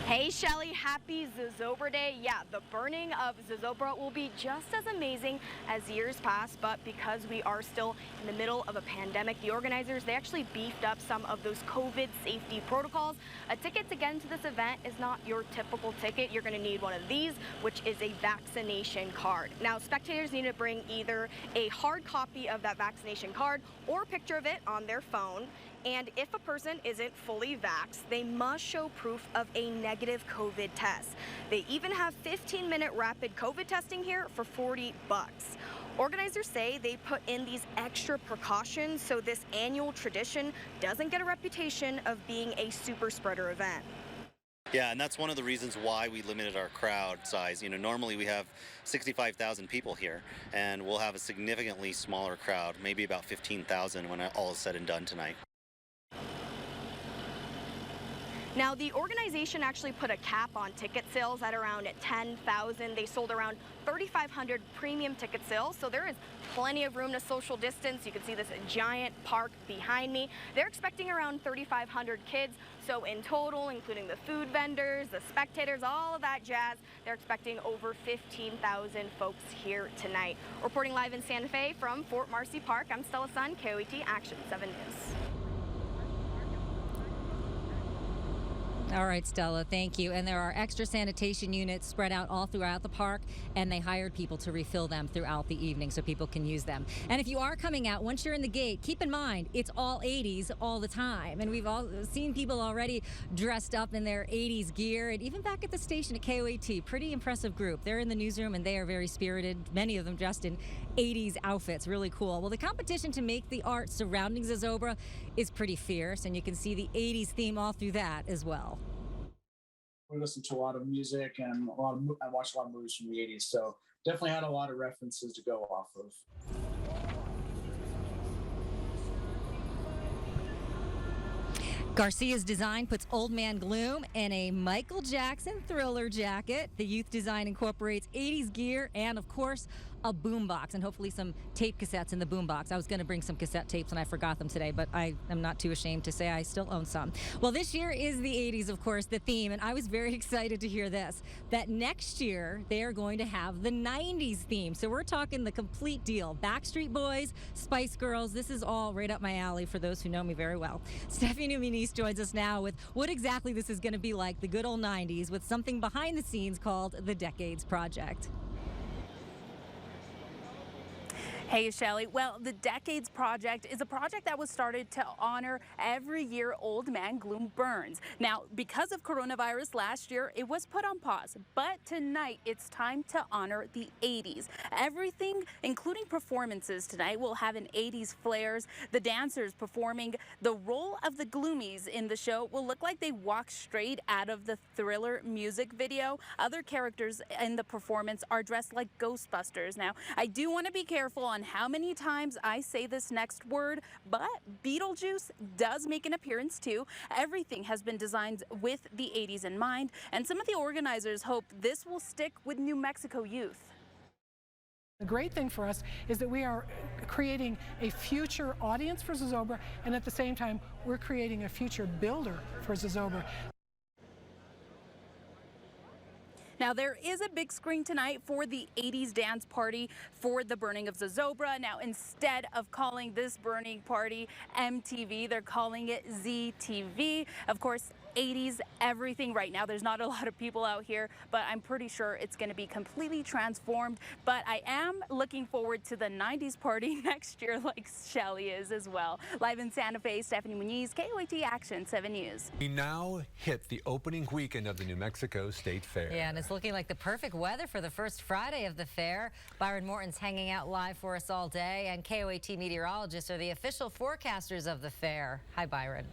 Hey Shelly, happy Zozobra Day. Yeah, the burning of Zozobra will be just as amazing as years past, but because we are still in the middle of a pandemic, the organizers, they actually beefed up some of those COVID safety protocols. A ticket to get into this event is not your typical ticket. You're going to need one of these, which is a vaccination card. Now, spectators need to bring either a hard copy of that vaccination card or a picture of it on their phone. And if a person isn't fully vaxxed, they must show proof of a negative COVID test. They even have 15-minute rapid COVID testing here for $40. Organizers say they put in these extra precautions so this annual tradition doesn't get a reputation of being a super spreader event. Yeah, and that's one of the reasons why we limited our crowd size. You know, normally we have 65,000 people here, and we'll have a significantly smaller crowd, maybe about 15,000 when all is said and done tonight. Now, the organization actually put a cap on ticket sales at around 10,000. They sold around 3,500 premium ticket sales, so there is plenty of room to social distance. You can see this giant park behind me. They're expecting around 3,500 kids, so in total, including the food vendors, the spectators, all of that jazz, they're expecting over 15,000 folks here tonight. Reporting live in Santa Fe from Fort Marcy Park, I'm Stella Sun, KOAT Action 7 News. All right, Stella, thank you. And there are extra sanitation units spread out all throughout the park, and they hired people to refill them throughout the evening so people can use them. And if you are coming out, once you're in the gate, keep in mind, it's all 80s all the time. And we've all seen people already dressed up in their 80s gear. And even back at the station at KOAT, pretty impressive group. They're in the newsroom, and they are very spirited, many of them dressed in 80s outfits. Really cool. Well, the competition to make the art surrounding Zozobra is pretty fierce, and you can see the 80s theme all through that as well. We listened to a lot of music and I watched a lot of movies from the 80s, so definitely had a lot of references to go off of. Garcia's design puts Old Man Gloom in a Michael Jackson Thriller jacket. The youth design incorporates 80s gear and, of course, a boombox and hopefully some tape cassettes in the boombox. I was going to bring some cassette tapes and I forgot them today, but I am not too ashamed to say I still own some. Well, this year is the 80s, of course, the theme, and I was very excited to hear this, that next year they are going to have the 90s theme. So we're talking the complete deal. Backstreet Boys, Spice Girls, this is all right up my alley for those who know me very well. Stephanie Muniz joins us now with what exactly this is going to be like, the good old 90s, with something behind the scenes called the Decades Project. Hey, Shelly. Well, the Decades Project is a project that was started to honor every year Old Man Gloom burns. Now, because of coronavirus last year, it was put on pause. But tonight, it's time to honor the 80s. Everything, including performances tonight, will have an 80s flares. The dancers performing the role of the Gloomies in the show will look like they walked straight out of the Thriller music video. Other characters in the performance are dressed like Ghostbusters. Now, I do want to be careful on how many times I say this next word, but Beetlejuice does make an appearance too. Everything has been designed with the 80s in mind, and some of the organizers hope this will stick with New Mexico youth. The great thing for us is that we are creating a future audience for Zozobra, and at the same time, we're creating a future builder for Zozobra. Now, there is a big screen tonight for the 80s dance party for the burning of Zozobra. Now, instead of calling this burning party MTV, they're calling it ZTV. Of course, 80s everything right now. There's not a lot of people out here, but I'm pretty sure it's going to be completely transformed. But I am looking forward to the 90s party next year, like Shelly is as well. Live in Santa Fe, Stephanie Muniz, KOAT Action 7 News. We now hit the opening weekend of the New Mexico State Fair. Yeah, and it's looking like the perfect weather for the first Friday of the fair. Byron Morton's hanging out live for us all day, and KOAT meteorologists are the official forecasters of the fair. Hi, Byron.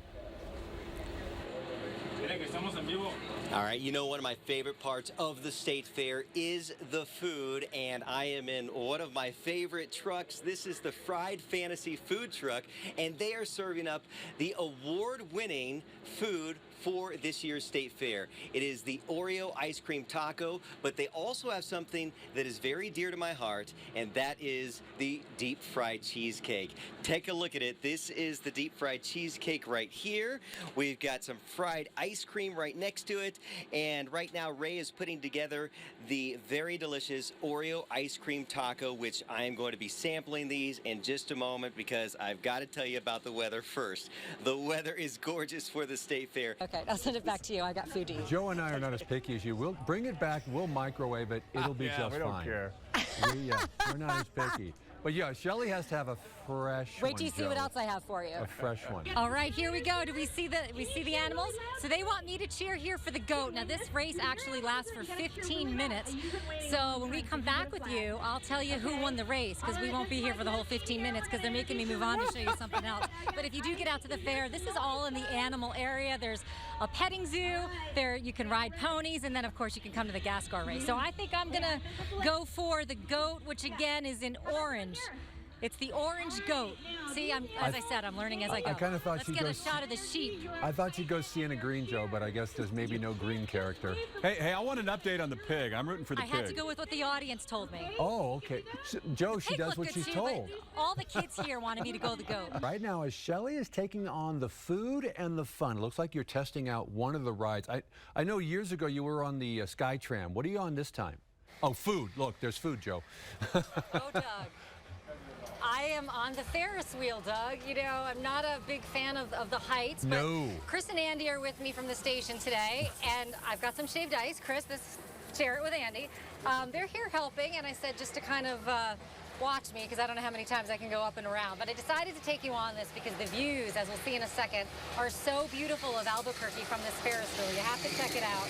All right, you know, one of my favorite parts of the State Fair is the food, and I am in one of my favorite trucks. This is the Fried Fantasy food truck, and they are serving up the award-winning food for this year's State Fair. It is the Oreo ice cream taco, but they also have something that is very dear to my heart, and that is the deep fried cheesecake. Take a look at it. This is the deep fried cheesecake right here. We've got some fried ice cream right next to it, and right now Ray is putting together the very delicious Oreo ice cream taco, which I am going to be sampling these in just a moment because I've got to tell you about the weather first. The weather is gorgeous for the State Fair. Okay, I'll send it back to you. I got food to eat. Joe and I are not as picky as you. We'll bring it back. We'll microwave it. It'll be just fine. We don't care. We're not as picky. But yeah, Shelly has to have a fresh one. Wait till you see what else I have for you. A fresh one. All right, here we go. Do we see the animals? So they want me to cheer here for the goat. Now this race actually lasts for 15 minutes. So when we come back with you, I'll tell you who won the race because we won't be here for the whole 15 minutes because they're making me move on to show you something else. But if you do get out to the fair, this is all in the animal area. There's a petting zoo. There you can ride ponies, and then of course you can come to the gas car race. So I think I'm gonna go for the goat, which again is in orange. It's the orange goat. See, as I said, I'm learning as I go. I kind of thought Let's get a shot of the sheep. I thought she'd go Sienna Green, Joe, but I guess there's maybe no green character. Hey, I want an update on the pig. I'm rooting for the I pig. had to go with what the audience told me. Oh, okay. Joe, she does what she's told. All the kids here wanted me to go the goat. Right now, as Shelley is taking on the food and the fun, it looks like you're testing out one of the rides. I know years ago you were on the Sky Tram. What are you on this time? Oh, food. Look, there's food, Joe. Go, Doug. I am on the Ferris wheel, Doug. You know, I'm not a big fan of the heights, but Chris and Andy are with me from the station today, and I've got some shaved ice. Chris, share it with Andy. They're here helping, and I said just to kind of watch me, because I don't know how many times I can go up and around, but I decided to take you on this because the views, as we'll see in a second, are so beautiful of Albuquerque from this Ferris wheel. You have to check it out.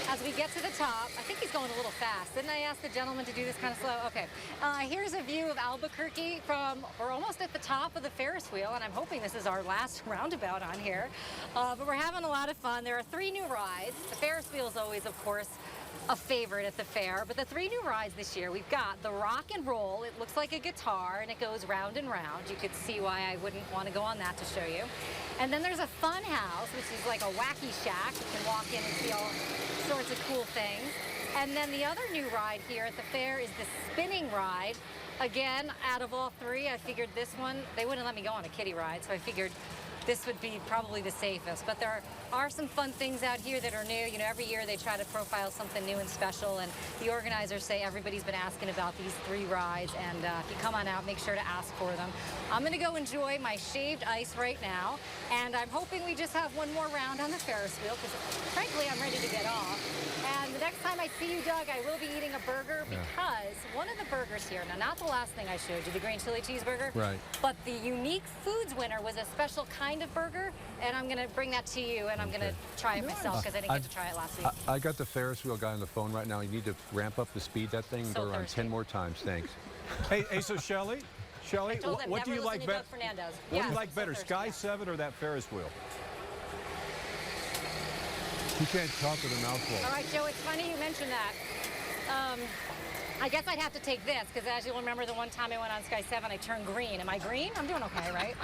As we get to the top, I think he's going a little fast. Didn't I ask the gentleman to do this kind of slow? Okay. Here's a view of Albuquerque we're almost at the top of the Ferris wheel, and I'm hoping this is our last roundabout on here. But we're having a lot of fun. There are 3 new rides. The Ferris wheel is always, of course, a favorite at the fair, but the 3 new rides this year, we've got the rock and roll. It looks like a guitar and it goes round and round. You could see why I wouldn't want to go on that to show you. And then there's a fun house, which is like a wacky shack. You can walk in and see all sorts of cool things. And then the other new ride here at the fair is the spinning ride. Again, out of all 3, I figured this one, they wouldn't let me go on a kiddie ride, so I figured this would be probably the safest. But there are some fun things out here that are new. You know, every year they try to profile something new and special, and the organizers say everybody's been asking about these 3 rides, and if you come on out, make sure to ask for them. I'm gonna go enjoy my shaved ice right now, and I'm hoping we just have one more round on the Ferris wheel, because frankly, I'm ready to get off. And the next time I see you, Doug, I will be eating a burger, because one of the burgers here, now not the last thing I showed you, the green chili cheeseburger, but the unique foods winner was a special kind of burger, and I'm gonna bring that to you, and I'm gonna try it myself, because I didn't get to try it last week. I got the Ferris wheel guy on the phone right now. You need to ramp up the speed. That thing go around 10 more times. Thanks. Hey, so Shelley, what do you like better? What do you like better, Sky 7 or that Ferris wheel? You can't talk with a mouthful. All right, Joe, it's funny you mentioned that. I guess I'd have to take this, because as you'll remember, the one time I went on Sky 7, I turned green. Am I green? I'm doing okay, right?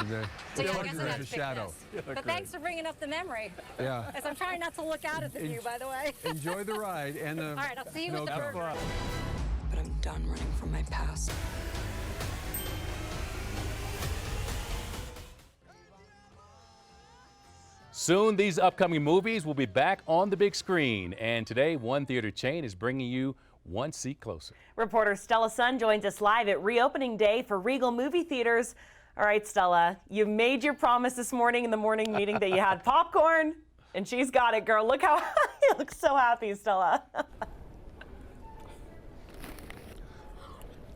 So yeah, I guess I'd have to pick this. But thanks for bringing up the memory. Yeah. As I'm trying not to look out at the view, by the way. Enjoy the ride. And all right, I'll see you with the burger. But I'm done running from my past. Soon, these upcoming movies will be back on the big screen. And today, one theater chain is bringing you one seat closer. Reporter Stella Sun joins us live at reopening day for Regal movie theaters. All right, Stella, you made your promise this morning in the morning meeting that you had popcorn, and she's got it, girl. Look how you look so happy, Stella.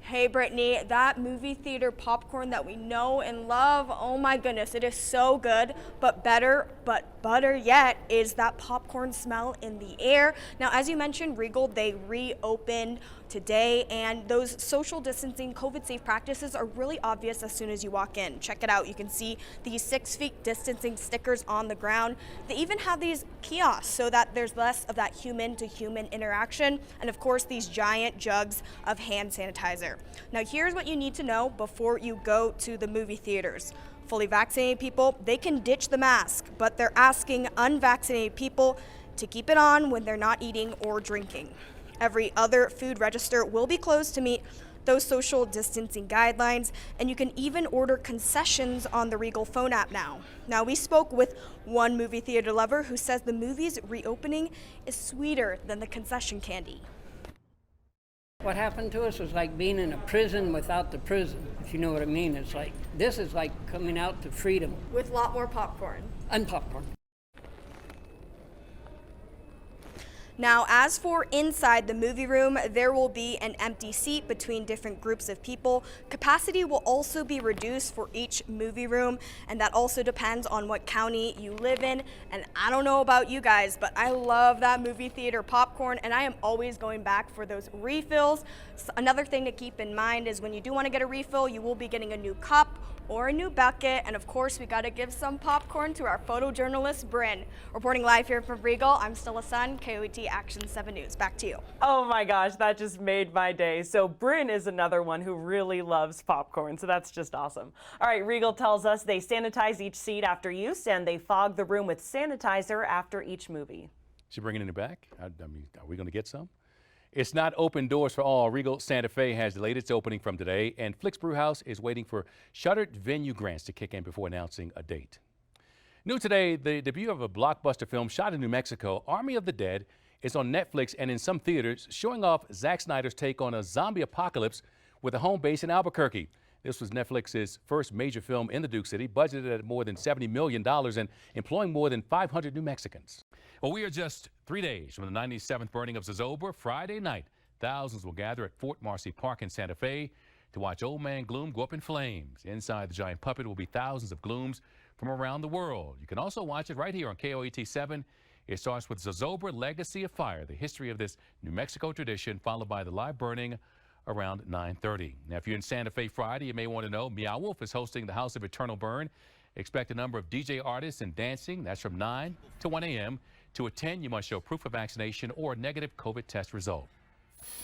Hey Brittany, that movie theater popcorn that we know and love, oh my goodness, it is so good, but better yet is that popcorn smell in the air. Now, as you mentioned, Regal, they reopened today, and those social distancing COVID-safe practices are really obvious as soon as you walk in. Check it out. You can see these 6 feet distancing stickers on the ground. They even have these kiosks so that there's less of that human-to-human interaction, and of course, these giant jugs of hand sanitizer. Now, here's what you need to know before you go to the movie theaters. Fully vaccinated people, they can ditch the mask, but they're asking unvaccinated people to keep it on when they're not eating or drinking. Every other food register will be closed to meet those social distancing guidelines, and you can even order concessions on the Regal phone app now. Now, we spoke with one movie theater lover who says the movie's reopening is sweeter than the concession candy. What happened to us was like being in a prison without the prison, if you know what I mean. It's like, this is like coming out to freedom. With a lot more popcorn. And popcorn. Now, as for inside the movie room, there will be an empty seat between different groups of people. Capacity will also be reduced for each movie room, and that also depends on what county you live in. And I don't know about you guys, but I love that movie theater popcorn, and I am always going back for those refills. So another thing to keep in mind is when you do want to get a refill, you will be getting a new cup or a new bucket. And of course, we got to give some popcorn to our photojournalist, Bryn. Reporting live here from Regal, I'm Stella Sun, KOAT Action 7 News. Back to you. Oh my gosh, that just made my day. So Bryn is another one who really loves popcorn, so that's just awesome. All right, Regal tells us they sanitize each seat after use and they fog the room with sanitizer after each movie. She bringing it back? I mean, are we going to get some? It's not open doors for all. Regal Santa Fe has delayed its opening from today, and Flicks Brewhouse is waiting for shuttered venue grants to kick in before announcing a date. New today, the debut of a blockbuster film shot in New Mexico, Army of the Dead, is on Netflix and in some theaters, showing off Zack Snyder's take on a zombie apocalypse with a home base in Albuquerque. This was Netflix's first major film in the Duke City, budgeted at more than $70 million and employing more than 500 New Mexicans. Well, we are just 3 days from the 97th burning of Zozobra. Friday night, thousands will gather at Fort Marcy Park in Santa Fe to watch Old Man Gloom go up in flames. Inside the giant puppet will be thousands of glooms from around the world. You can also watch it right here on KOAT 7. It starts with Zozobra Legacy of Fire, the history of this New Mexico tradition, followed by the live burning around 9:30. Now, if you're in Santa Fe Friday, you may want to know Meow Wolf is hosting the House of Eternal Burn. Expect a number of DJ artists and dancing. That's from 9 to 1 a.m. To attend, you must show proof of vaccination or a negative COVID test result.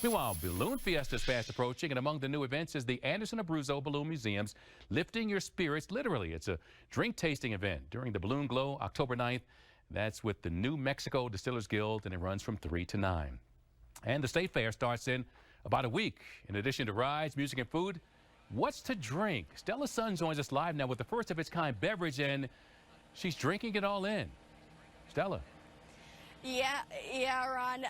Meanwhile, Balloon Fiesta is fast approaching, and among the new events is the Anderson Abruzzo Balloon Museum's Lifting Your Spirits Literally. It's a drink tasting event during the Balloon Glow, October 9th. That's with the New Mexico Distillers Guild, and it runs from 3 to 9. And the State Fair starts in about a week. In addition to rides, music, and food, what's to drink? Stella Sun joins us live now with the first of its kind beverage, and she's drinking it all in. Stella. Yeah, Ron.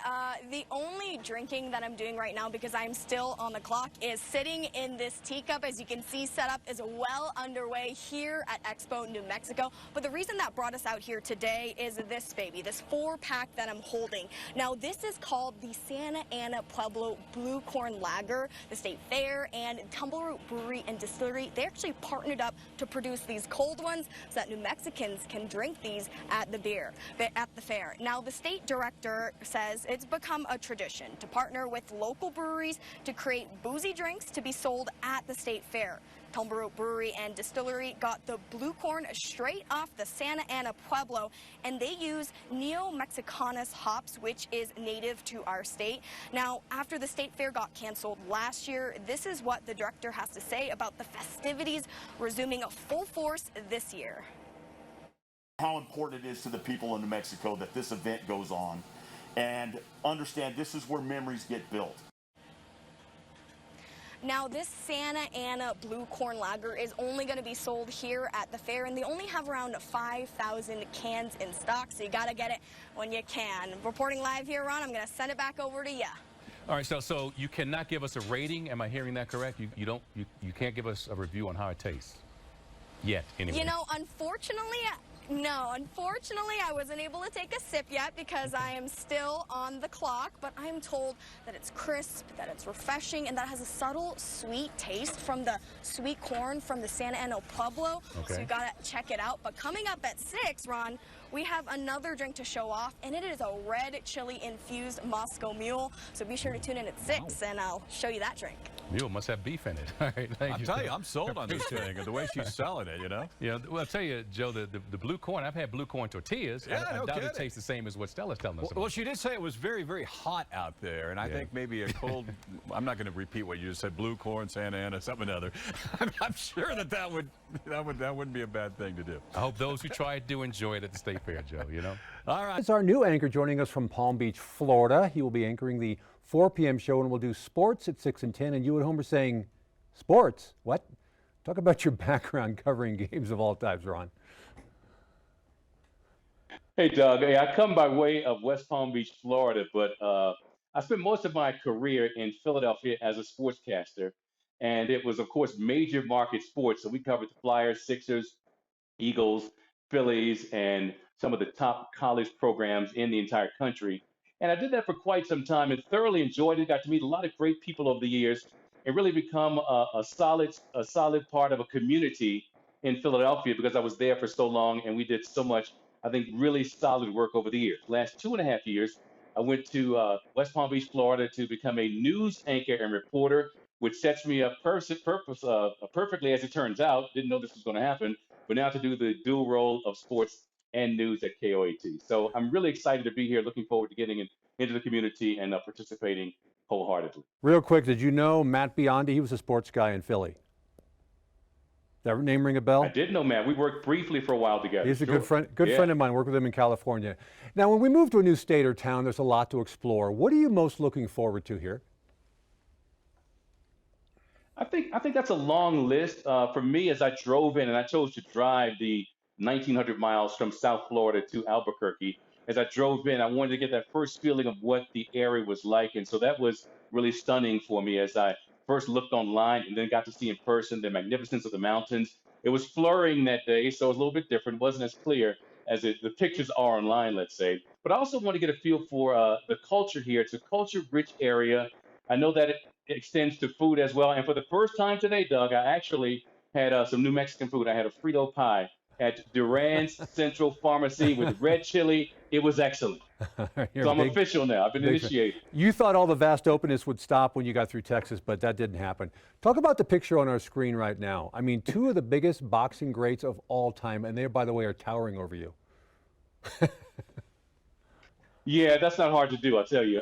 The only drinking that I'm doing right now, because I'm still on the clock, is sitting in this teacup. As you can see, setup is well underway here at Expo New Mexico. But the reason that brought us out here today is this baby, this 4-pack that I'm holding. Now, this is called the Santa Ana Pueblo Blue Corn Lager. The State Fair and Tumbleroot Brewery and Distillery, they actually partnered up to produce these cold ones so that New Mexicans can drink these at the fair. Now, the state director says it's become a tradition to partner with local breweries to create boozy drinks to be sold at the state fair. Tumbleroot Brewery and Distillery got the blue corn straight off the Santa Ana Pueblo, and they use Neo-Mexicanus hops, which is native to our state. Now, after the state fair got canceled last year, this is what the director has to say about the festivities resuming full force this year. How important it is to the people in New Mexico that this event goes on, and understand this is where memories get built. Now, this Santa Ana Blue Corn Lager is only going to be sold here at the fair, and they only have around 5,000 cans in stock, so you got to get it when you can. Reporting live here, Ron, I'm going to send it back over to you. All right, so you cannot give us a rating. Am I hearing that correct? You can't give us a review on how it tastes yet, anyway. You know, unfortunately, I wasn't able to take a sip yet because I am still on the clock, but I'm told that it's crisp, that it's refreshing, and that it has a subtle sweet taste from the sweet corn from the Santa Ana Pueblo. Okay. So you gotta check it out. But coming up at 6, Ron, we have another drink to show off, and it is a red chili infused Moscow Mule. So be sure to tune in at 6, and I'll show you that drink. Mule must have beef in it. All right, thank you. I'll tell you, I'm sold on this thing, and the way she's selling it, you know? Yeah, well, I'll tell you, Joe, the blue corn, I've had blue corn tortillas. Yeah, I no doubt kidding. it tastes the same as what Stella's telling us about. Well, she did say it was very, very hot out there, and I think maybe a cold, I'm not going to repeat what you just said, blue corn, Santa Ana, something or other. I'm sure that wouldn't be a bad thing to do. I hope those who try it do enjoy it at the State Fair, Joe, you know? All right. It's our new anchor joining us from Palm Beach, Florida. He will be anchoring the 4 p.m. show, and we'll do sports at 6 and 10. And you at home are saying, sports? What? Talk about your background covering games of all types, Ron. Hey, Doug. Hey, I come by way of West Palm Beach, Florida, but I spent most of my career in Philadelphia as a sportscaster. And it was, of course, major market sports. So we covered the Flyers, Sixers, Eagles, Phillies, and some of the top college programs in the entire country. And I did that for quite some time and thoroughly enjoyed it. Got to meet a lot of great people over the years and really become a solid part of a community in Philadelphia because I was there for so long and we did so much, I think, really solid work over the years. Last 2.5 years, I went to West Palm Beach, Florida to become a news anchor and reporter which sets me up perfectly as it turns out. Didn't know this was going to happen, but now to do the dual role of sports and news at KOAT. So I'm really excited to be here. Looking forward to getting into the community and participating wholeheartedly. Real quick, did you know Matt Biondi? He was a sports guy in Philly. That name ring a bell? I did know Matt. We worked briefly for a while together. He's a good friend of mine. Worked with him in California. Now, when we move to a new state or town, there's a lot to explore. What are you most looking forward to here? I think that's a long list. For me, as I drove in, and I chose to drive the 1,900 miles from South Florida to Albuquerque. As I drove in, I wanted to get that first feeling of what the area was like, and so that was really stunning for me as I first looked online and then got to see in person the magnificence of the mountains. It was flurrying that day, so it was a little bit different. It wasn't as clear as the pictures are online, let's say. But I also want to get a feel for the culture here. It's a culture-rich area. I know that it extends to food as well. And for the first time today, Doug, I actually had some New Mexican food. I had a Frito pie at Duran's Central Pharmacy with red chili. It was excellent. So I'm official now. I've been initiated. You thought all the vast openness would stop when you got through Texas, but that didn't happen. Talk about the picture on our screen right now. I mean, two of the biggest boxing greats of all time, and they, by the way, are towering over you. Yeah, that's not hard to do, I'll tell you.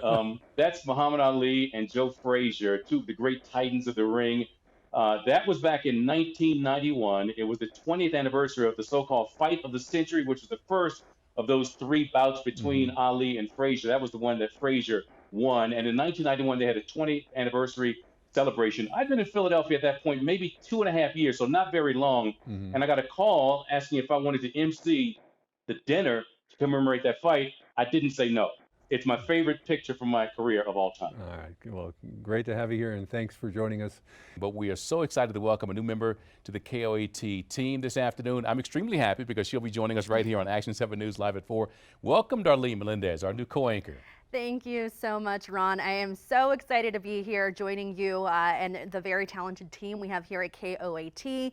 That's Muhammad Ali and Joe Frazier, two of the great titans of the ring. That was back in 1991. It was the 20th anniversary of the so-called Fight of the Century, which was the first of those three bouts between Ali and Frazier. That was the one that Frazier won. And in 1991, they had a 20th anniversary celebration. I'd been in Philadelphia at that point, maybe 2.5 years, so not very long. And I got a call asking if I wanted to MC the dinner to commemorate that fight. I didn't say no. It's my favorite picture from my career of all time. All right. Well, great to have you here, and thanks for joining us. But we are so excited to welcome a new member to the KOAT team this afternoon. I'm extremely happy because she'll be joining us right here on Action 7 News Live at 4. Welcome, Darlene Melendez, our new co-anchor. Thank you so much, Ron. I am so excited to be here joining you and the very talented team we have here at KOAT.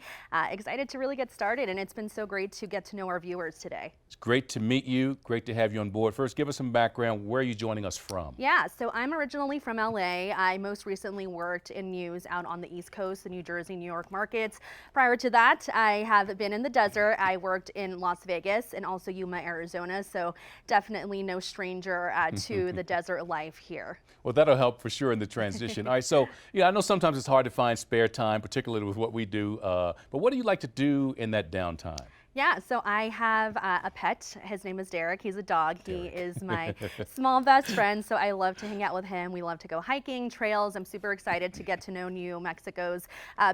Excited to really get started, and it's been so great to get to know our viewers today. It's great to meet you. Great to have you on board. First, give us some background. Where are you joining us from? Yeah, so I'm originally from LA. I most recently worked in news out on the East Coast, the New Jersey, New York markets. Prior to that, I have been in the desert. I worked in Las Vegas and also Yuma, Arizona. So definitely no stranger to the desert life here. Well, that'll help for sure in the transition. All right, so I know sometimes it's hard to find spare time, particularly with what we do, but what do you like to do in that downtime? Yeah, so I have a pet. His name is Derek. He's a dog. He is my small best friend, so I love to hang out with him. We love to go hiking, trails. I'm super excited to get to know New Mexico's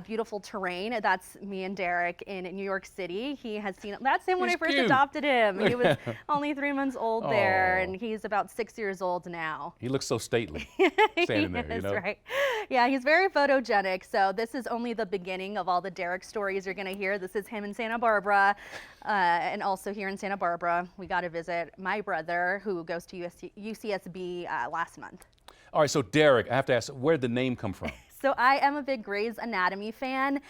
beautiful terrain. That's me and Derek in New York City. He has seen, that's him when I first adopted him. He was only 3 months old there, and he's about 6 years old now. He looks so stately standing there, you know? Right. Yeah, he's very photogenic, so this is only the beginning of all the Derek stories you're going to hear. This is him in Santa Barbara. And also here in Santa Barbara, we got to visit my brother who goes to UCSB last month. All right, so Derek, I have to ask, where did the name come from? So I am a big Grey's Anatomy fan.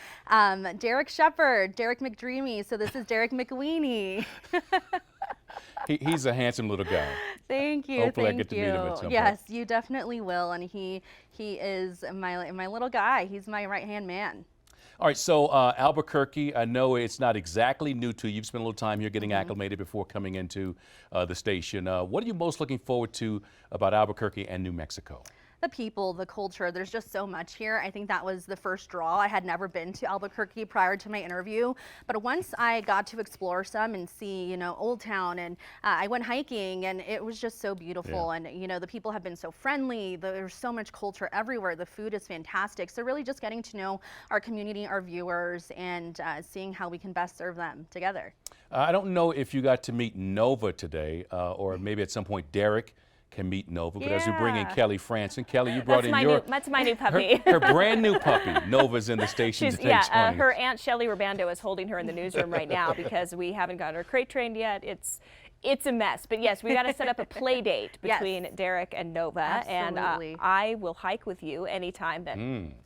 Derek Shepherd, Derek McDreamy, so this is Derek McWeeny. He's a handsome little guy. Thank you. Hopefully thank I get to you. meet him at some yes, point. you definitely will, and he is my little guy. He's my right-hand man. All right, so Albuquerque, I know it's not exactly new to you. You've spent a little time here getting acclimated before coming into the station. What are you most looking forward to about Albuquerque and New Mexico? The people, the culture, there's just so much here. I think that was the first draw. I had never been to Albuquerque prior to my interview, but once I got to explore some and see, Old Town, and I went hiking, and it was just so beautiful. Yeah. And, the people have been so friendly. There's so much culture everywhere. The food is fantastic. So really just getting to know our community, our viewers, and seeing how we can best serve them together. I don't know if you got to meet Nova today, or maybe at some point Derek can meet Nova, but as we bring in Kelly Franson, Kelly, you brought that's my new puppy. Her brand new puppy. Nova's in the station today. Her Aunt Shelly Rabando is holding her in the newsroom right now because we haven't got her crate trained yet. It's a mess, but yes, we got to set up a play date between Derek and Nova. Absolutely. And I will hike with you anytime that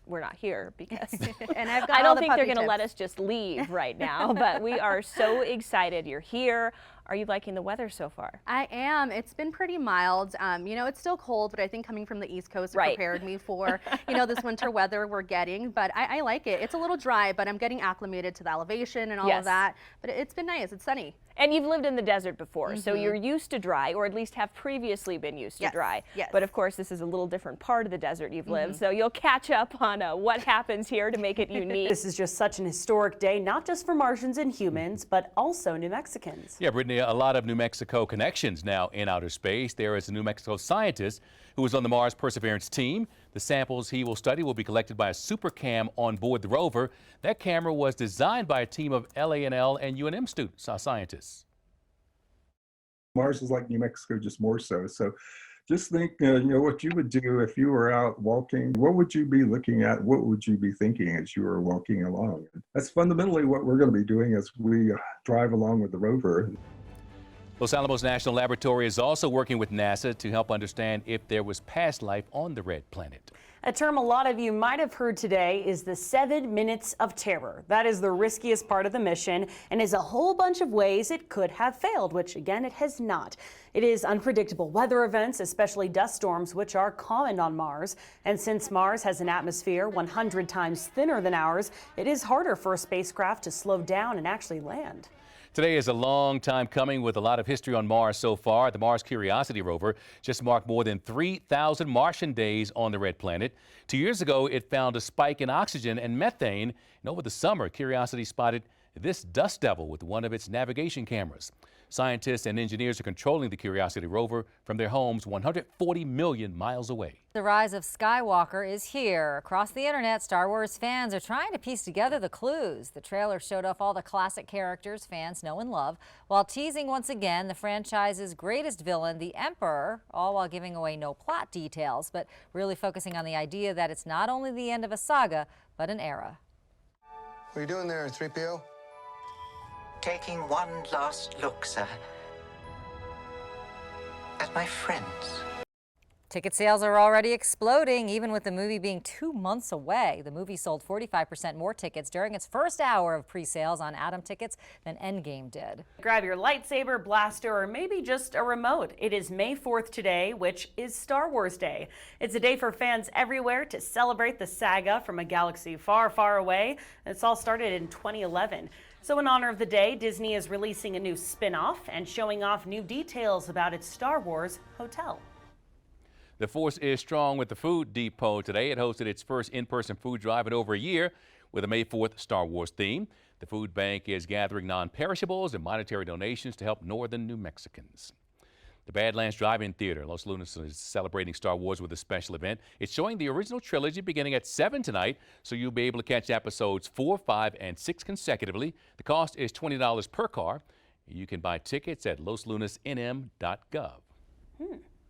we're not here because and I've got I don't think they're going to let us just leave right now, but we are so excited you're here. Are you liking the weather so far? I am. It's been pretty mild. You know, it's still cold, but I think coming from the East Coast it prepared me for, you know, this winter weather we're getting. But I like it. It's a little dry, but I'm getting acclimated to the elevation and all of that. But it's been nice. It's sunny. And you've lived in the desert before, so you're used to dry, or at least have previously been used to dry. Yes. But of course, this is a little different part of the desert you've lived, so you'll catch up on what happens here to make it unique. This is just such an historic day, not just for Martians and humans, but also New Mexicans. Yeah, Brittany, a lot of New Mexico connections now in outer space. There is a New Mexico scientist who is on the Mars Perseverance team. The samples he will study will be collected by a super cam on board the rover. That camera was designed by a team of LANL and UNM students, scientists. Mars is like New Mexico, just more so. So just think, you know, what you would do if you were out walking. What would you be looking at? What would you be thinking as you were walking along? That's fundamentally what we're going to be doing as we drive along with the rover. Los Alamos National Laboratory is also working with NASA to help understand if there was past life on the red planet. A term a lot of you might have heard today is the 7 minutes of terror. That is the riskiest part of the mission and is a whole bunch of ways it could have failed, which again, it has not. It is unpredictable weather events, especially dust storms, which are common on Mars. And since Mars has an atmosphere 100 times thinner than ours, it is harder for a spacecraft to slow down and actually land. Today is a long time coming with a lot of history on Mars so far. The Mars Curiosity rover just marked more than 3,000 Martian days on the red planet. 2 years ago, it found a spike in oxygen and methane. And over the summer, Curiosity spotted this dust devil with one of its navigation cameras. Scientists and engineers are controlling the Curiosity rover from their homes 140 million miles away. The rise of Skywalker is here. Across the internet, Star Wars fans are trying to piece together the clues. The trailer showed off all the classic characters fans know and love, while teasing once again the franchise's greatest villain, the Emperor, all while giving away no plot details, but really focusing on the idea that it's not only the end of a saga, but an era. What are you doing there, 3PO? Taking one last look, sir, at my friends. Ticket sales are already exploding, even with the movie being 2 months away. The movie sold 45% more tickets during its first hour of pre-sales on Atom tickets than Endgame did. Grab your lightsaber, blaster, or maybe just a remote. It is May 4th today, which is Star Wars Day. It's a day for fans everywhere to celebrate the saga from a galaxy far, far away. It's all started in 2011. So in honor of the day, Disney is releasing a new spin-off and showing off new details about its Star Wars hotel. The force is strong with the Food Depot today. It hosted its first in-person food drive in over a year with a May 4th Star Wars theme. The food bank is gathering non-perishables and monetary donations to help northern New Mexicans. The Badlands Drive-In Theater, Los Lunas, is celebrating Star Wars with a special event. It's showing the original trilogy beginning at 7 tonight, so you'll be able to catch episodes 4, 5, and 6 consecutively. The cost is $20 per car. You can buy tickets at loslunasnm.gov.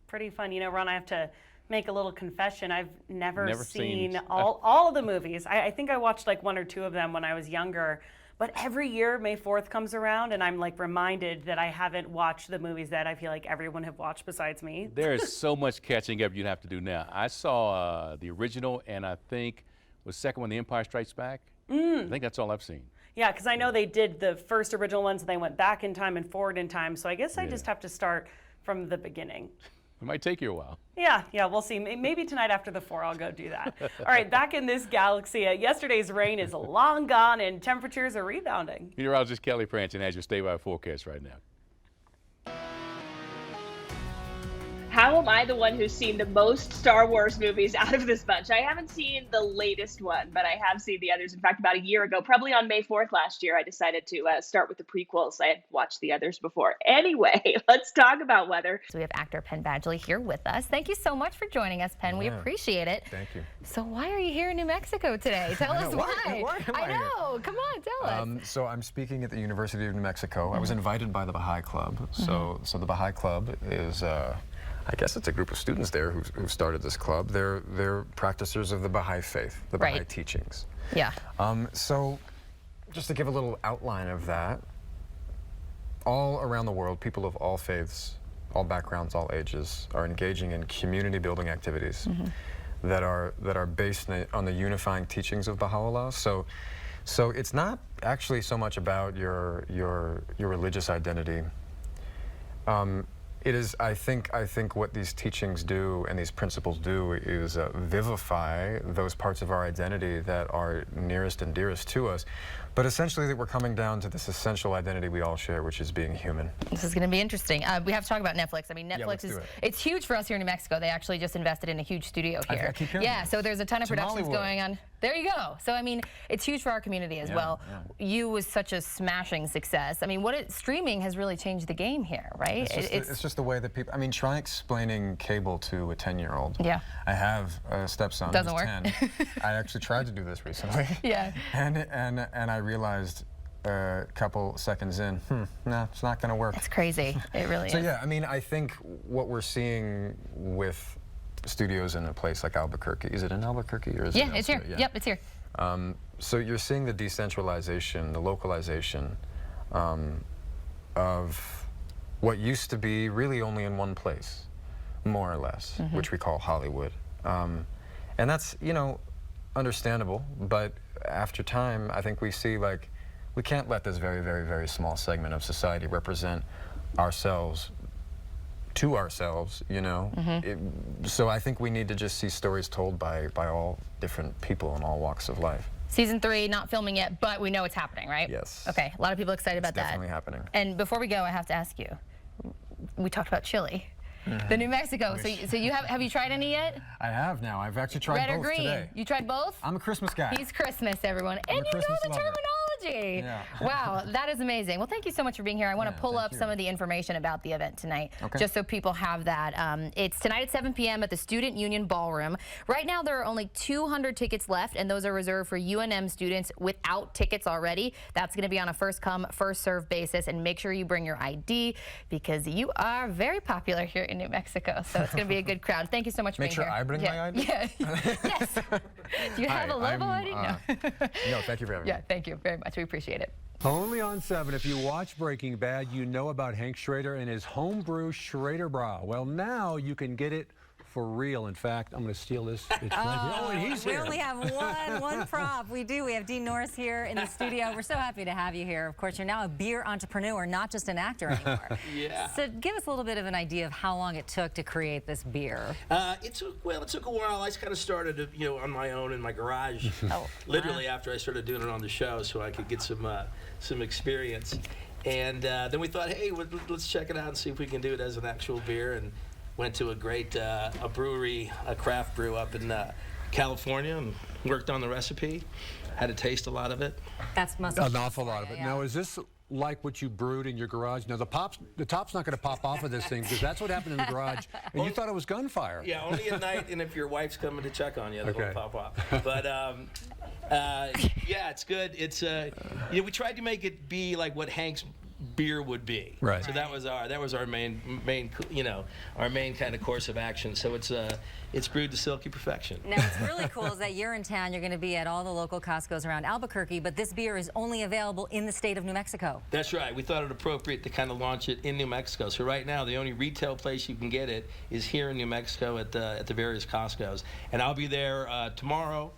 Pretty fun. You know, Ron, I have to make a little confession. I've never seen all of the movies. I think I watched like 1 or 2 of them when I was younger. But every year May 4th comes around and I'm like reminded that I haven't watched the movies that I feel like everyone have watched besides me. There's so much catching up you'd have to do now. I saw the original and I think was second one, The Empire Strikes Back. I think that's all I've seen. Yeah, because I know they did the first original ones and they went back in time and forward in time. So I guess I just have to start from the beginning. It might take you a while. Yeah, we'll see. Maybe tonight after the 4 I'll go do that. All right, back in this galaxy, yesterday's rain is long gone and temperatures are rebounding. Meteorologist Kelly Franson has your stay-by forecast right now. How am I the one who's seen the most Star Wars movies out of this bunch? I haven't seen the latest one, but I have seen the others. In fact, about a year ago, probably on May 4th last year, I decided to start with the prequels. I had watched the others before. Anyway, let's talk about weather. So we have actor Penn Badgley here with us. Thank you so much for joining us, Penn. We appreciate it. Thank you. So why are you here in New Mexico today? Tell us why. I know. Come on, tell us. So I'm speaking at the University of New Mexico. I was invited by the Baha'i Club. So the Baha'i Club is I guess it's a group of students there who started this club. They're practitioners of the Baha'i faith, the Baha'i teachings. Yeah. So just to give a little outline of that, all around the world, people of all faiths, all backgrounds, all ages, are engaging in community building activities that are based on the unifying teachings of Baha'u'llah. So it's not actually so much about your religious identity It is, I think what these teachings do and these principles do is vivify those parts of our identity that are nearest and dearest to us. But essentially that we're coming down to this essential identity we all share, which is being human. This is going to be interesting. We have to talk about Netflix. I mean, Netflix it's huge for us here in New Mexico. They actually just invested in a huge studio here. I keep hearing that. So there's a ton of productions Hollywood. going on. There you go. So I mean, it's huge for our community as well. You was such a smashing success. I mean, streaming has really changed the game here, right? It's just the way that people, I mean, try explaining cable to a 10-year-old. Yeah. I have a stepson Doesn't who's work. 10. I actually tried to do this recently. Yeah. And I realized a couple seconds in, no, it's not going to work. It's crazy. It really is. So yeah, I mean, I think what we're seeing with studios in a place like Albuquerque, is it in Albuquerque or is it it's here. elsewhere? Yep, it's here. So you're seeing the decentralization, the localization of what used to be really only in one place, more or less, which we call Hollywood. And that's, you know, understandable, but after time, I think we see, like, we can't let this very, very, very small segment of society represent ourselves to ourselves, you know? So I think we need to just see stories told by all different people in all walks of life. Season 3, not filming yet, but we know it's happening, right? Yes. Okay, a lot of people excited about that. Definitely happening. And before we go, I have to ask you, we talked about chili. The New Mexico. So you have you tried any yet? I have now. I've actually tried Red both or green? today. You tried both? I'm a Christmas guy. He's Christmas, everyone. And you know the terminology. Yeah. Wow, that is amazing. Well, thank you so much for being here. I want to pull up some of the information about the event tonight, just so people have that. It's tonight at 7 p.m. at the Student Union Ballroom. Right now, there are only 200 tickets left, and those are reserved for UNM students without tickets already. That's going to be on a first-come, first-served basis, and make sure you bring your ID because you are very popular here in New Mexico. So it's going to be a good crowd. Thank you so much for being here. Make sure I bring my ID? Yeah. Yes. Do you have a Lobo ID? No. No, thank you for having me. Yeah, thank you very much. We appreciate it. Only on 7. If you watch Breaking Bad, you know about Hank Schrader and his homebrew Schrader Bra. Well, now you can get it for real. In fact, I'm going to steal this. It's right here. Oh, and he's we here. only have one prop. We do. We have Dean Norris here in the studio. We're so happy to have you here. Of course, you're now a beer entrepreneur, not just an actor anymore. Yeah. So give us a little bit of an idea of how long it took to create this beer. It took a while. I kind of started, on my own in my garage, literally after I started doing it on the show, so I could get some experience. And then we thought, hey, let's check it out and see if we can do it as an actual beer. And went to a great a brewery, a craft brew up in California, and worked on the recipe. Had to taste a lot of it. That's must an awful lot of it. Now, is this like what you brewed in your garage? Now, the top's not going to pop off of this thing because that's what happened in the garage, and you thought it was gunfire. Yeah, only at night, and if your wife's coming to check on you, it won't pop off. But yeah, it's good. It's we tried to make it be like what Hank's beer would be. Right. So that was our main our main kind of course of action. So it's brewed to silky perfection. Now, what's really cool is that you're in town. You're going to be at all the local Costco's around Albuquerque, but this beer is only available in the state of New Mexico. That's right. We thought it appropriate to kind of launch it in New Mexico. So right now, the only retail place you can get it is here in New Mexico at the various Costco's. And I'll be there tomorrow,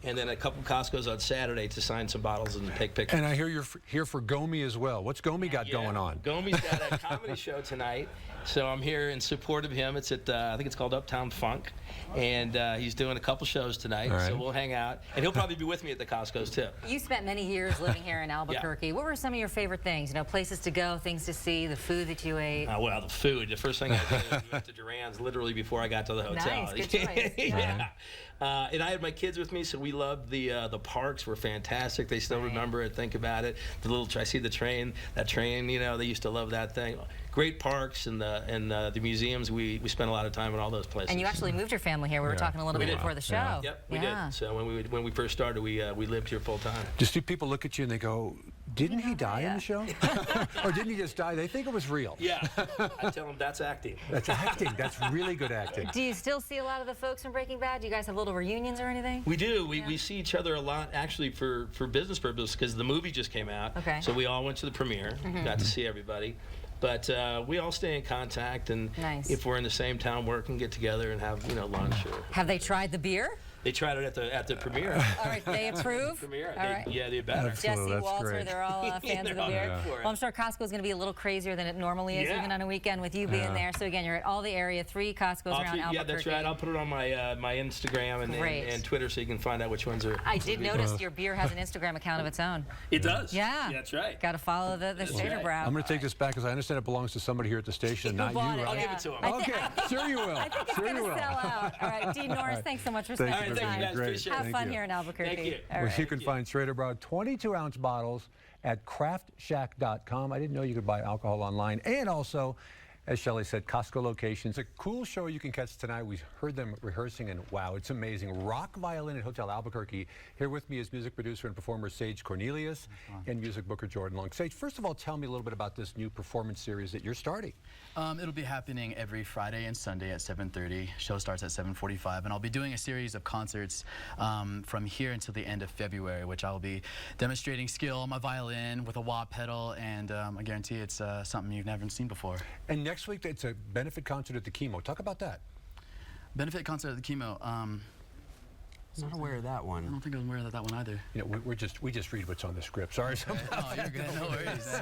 and then a couple Costco's on Saturday to sign some bottles and take pictures. And I hear you're here for Gomi as well. What's Gomi got going on? Gomi's got a comedy show tonight, so I'm here in support of him. It's at I think it's called Uptown Funk, and he's doing a couple shows tonight. So we'll hang out, and he'll probably be with me at the Costco's too. You spent many years living here in Albuquerque. What were some of your favorite things? Places to go, things to see, the food that you ate. Well, the food. The first thing I did was we went to Duran's literally before I got to the hotel. Nice, good choice. Yeah. And I had my kids with me, so we loved the parks. Were fantastic. They still remember it, think about it. I see the train. That train, they used to love that thing. Great parks and the museums. We spent a lot of time in all those places. And you actually moved your family here. We were talking a little bit before the show. Yeah. Yep, we did. So when we first started, we lived here full time. Just do people look at you and they go, didn't he die in the show? Or didn't he just die? They think it was real. Yeah. I tell them that's acting. That's acting. That's really good acting. Do you still see a lot of the folks from Breaking Bad? Do you guys have little reunions or anything? We do. We see each other a lot, actually, for business purposes, because the movie just came out. Okay. So we all went to the premiere, got to see everybody. But we all stay in contact, and if we're in the same town working, get together and have lunch. Have they tried the beer? They tried it at the premiere. All right, they approve? Premiere. All right. Yeah, they better. Jesse, Walter, they're all fans of the beer. Yeah. Well, I'm sure Costco's going to be a little crazier than it normally is, even on a weekend with you being there. So again, you're at all the area, 3 Costco's around Albuquerque. Yeah, that's right. I'll put it on my my Instagram and Twitter so you can find out which ones are. I did notice your beer has an Instagram account of its own. It does. Yeah. That's right. Got to follow the Stater Brow. I'm going to take this back because I understand it belongs to somebody here at the station, not you, right? I'll give it to him. Okay, sure you will. I think it's going to sell out. All right, Dean Norris, thanks so much for spending Thank you, time. guys. Appreciate it. Have fun here in Albuquerque. Thank you. All right. You can find Stater Brow 22-ounce bottles at craftshack.com. I didn't know you could buy alcohol online. And also, as Shelley said, Costco locations. A cool show you can catch tonight. We heard them rehearsing, and wow, it's amazing. Rock Violin at Hotel Albuquerque. Here with me is music producer and performer Sage Cornelius and music booker Jordan Long. Sage, first of all, tell me a little bit about this new performance series that you're starting. It'll be happening every Friday and Sunday at 7:30. Show starts at 7:45, and I'll be doing a series of concerts from here until the end of February, which I'll be demonstrating skill on my violin with a wah pedal, and I guarantee it's something you've never seen before. And next week, it's a benefit concert at the Chemo. Talk about that. Benefit concert at the Chemo. Not aware of that one. I don't think I'm aware of that one either. You know, we just read what's on the script. Sorry. Oh, you're good. No worries.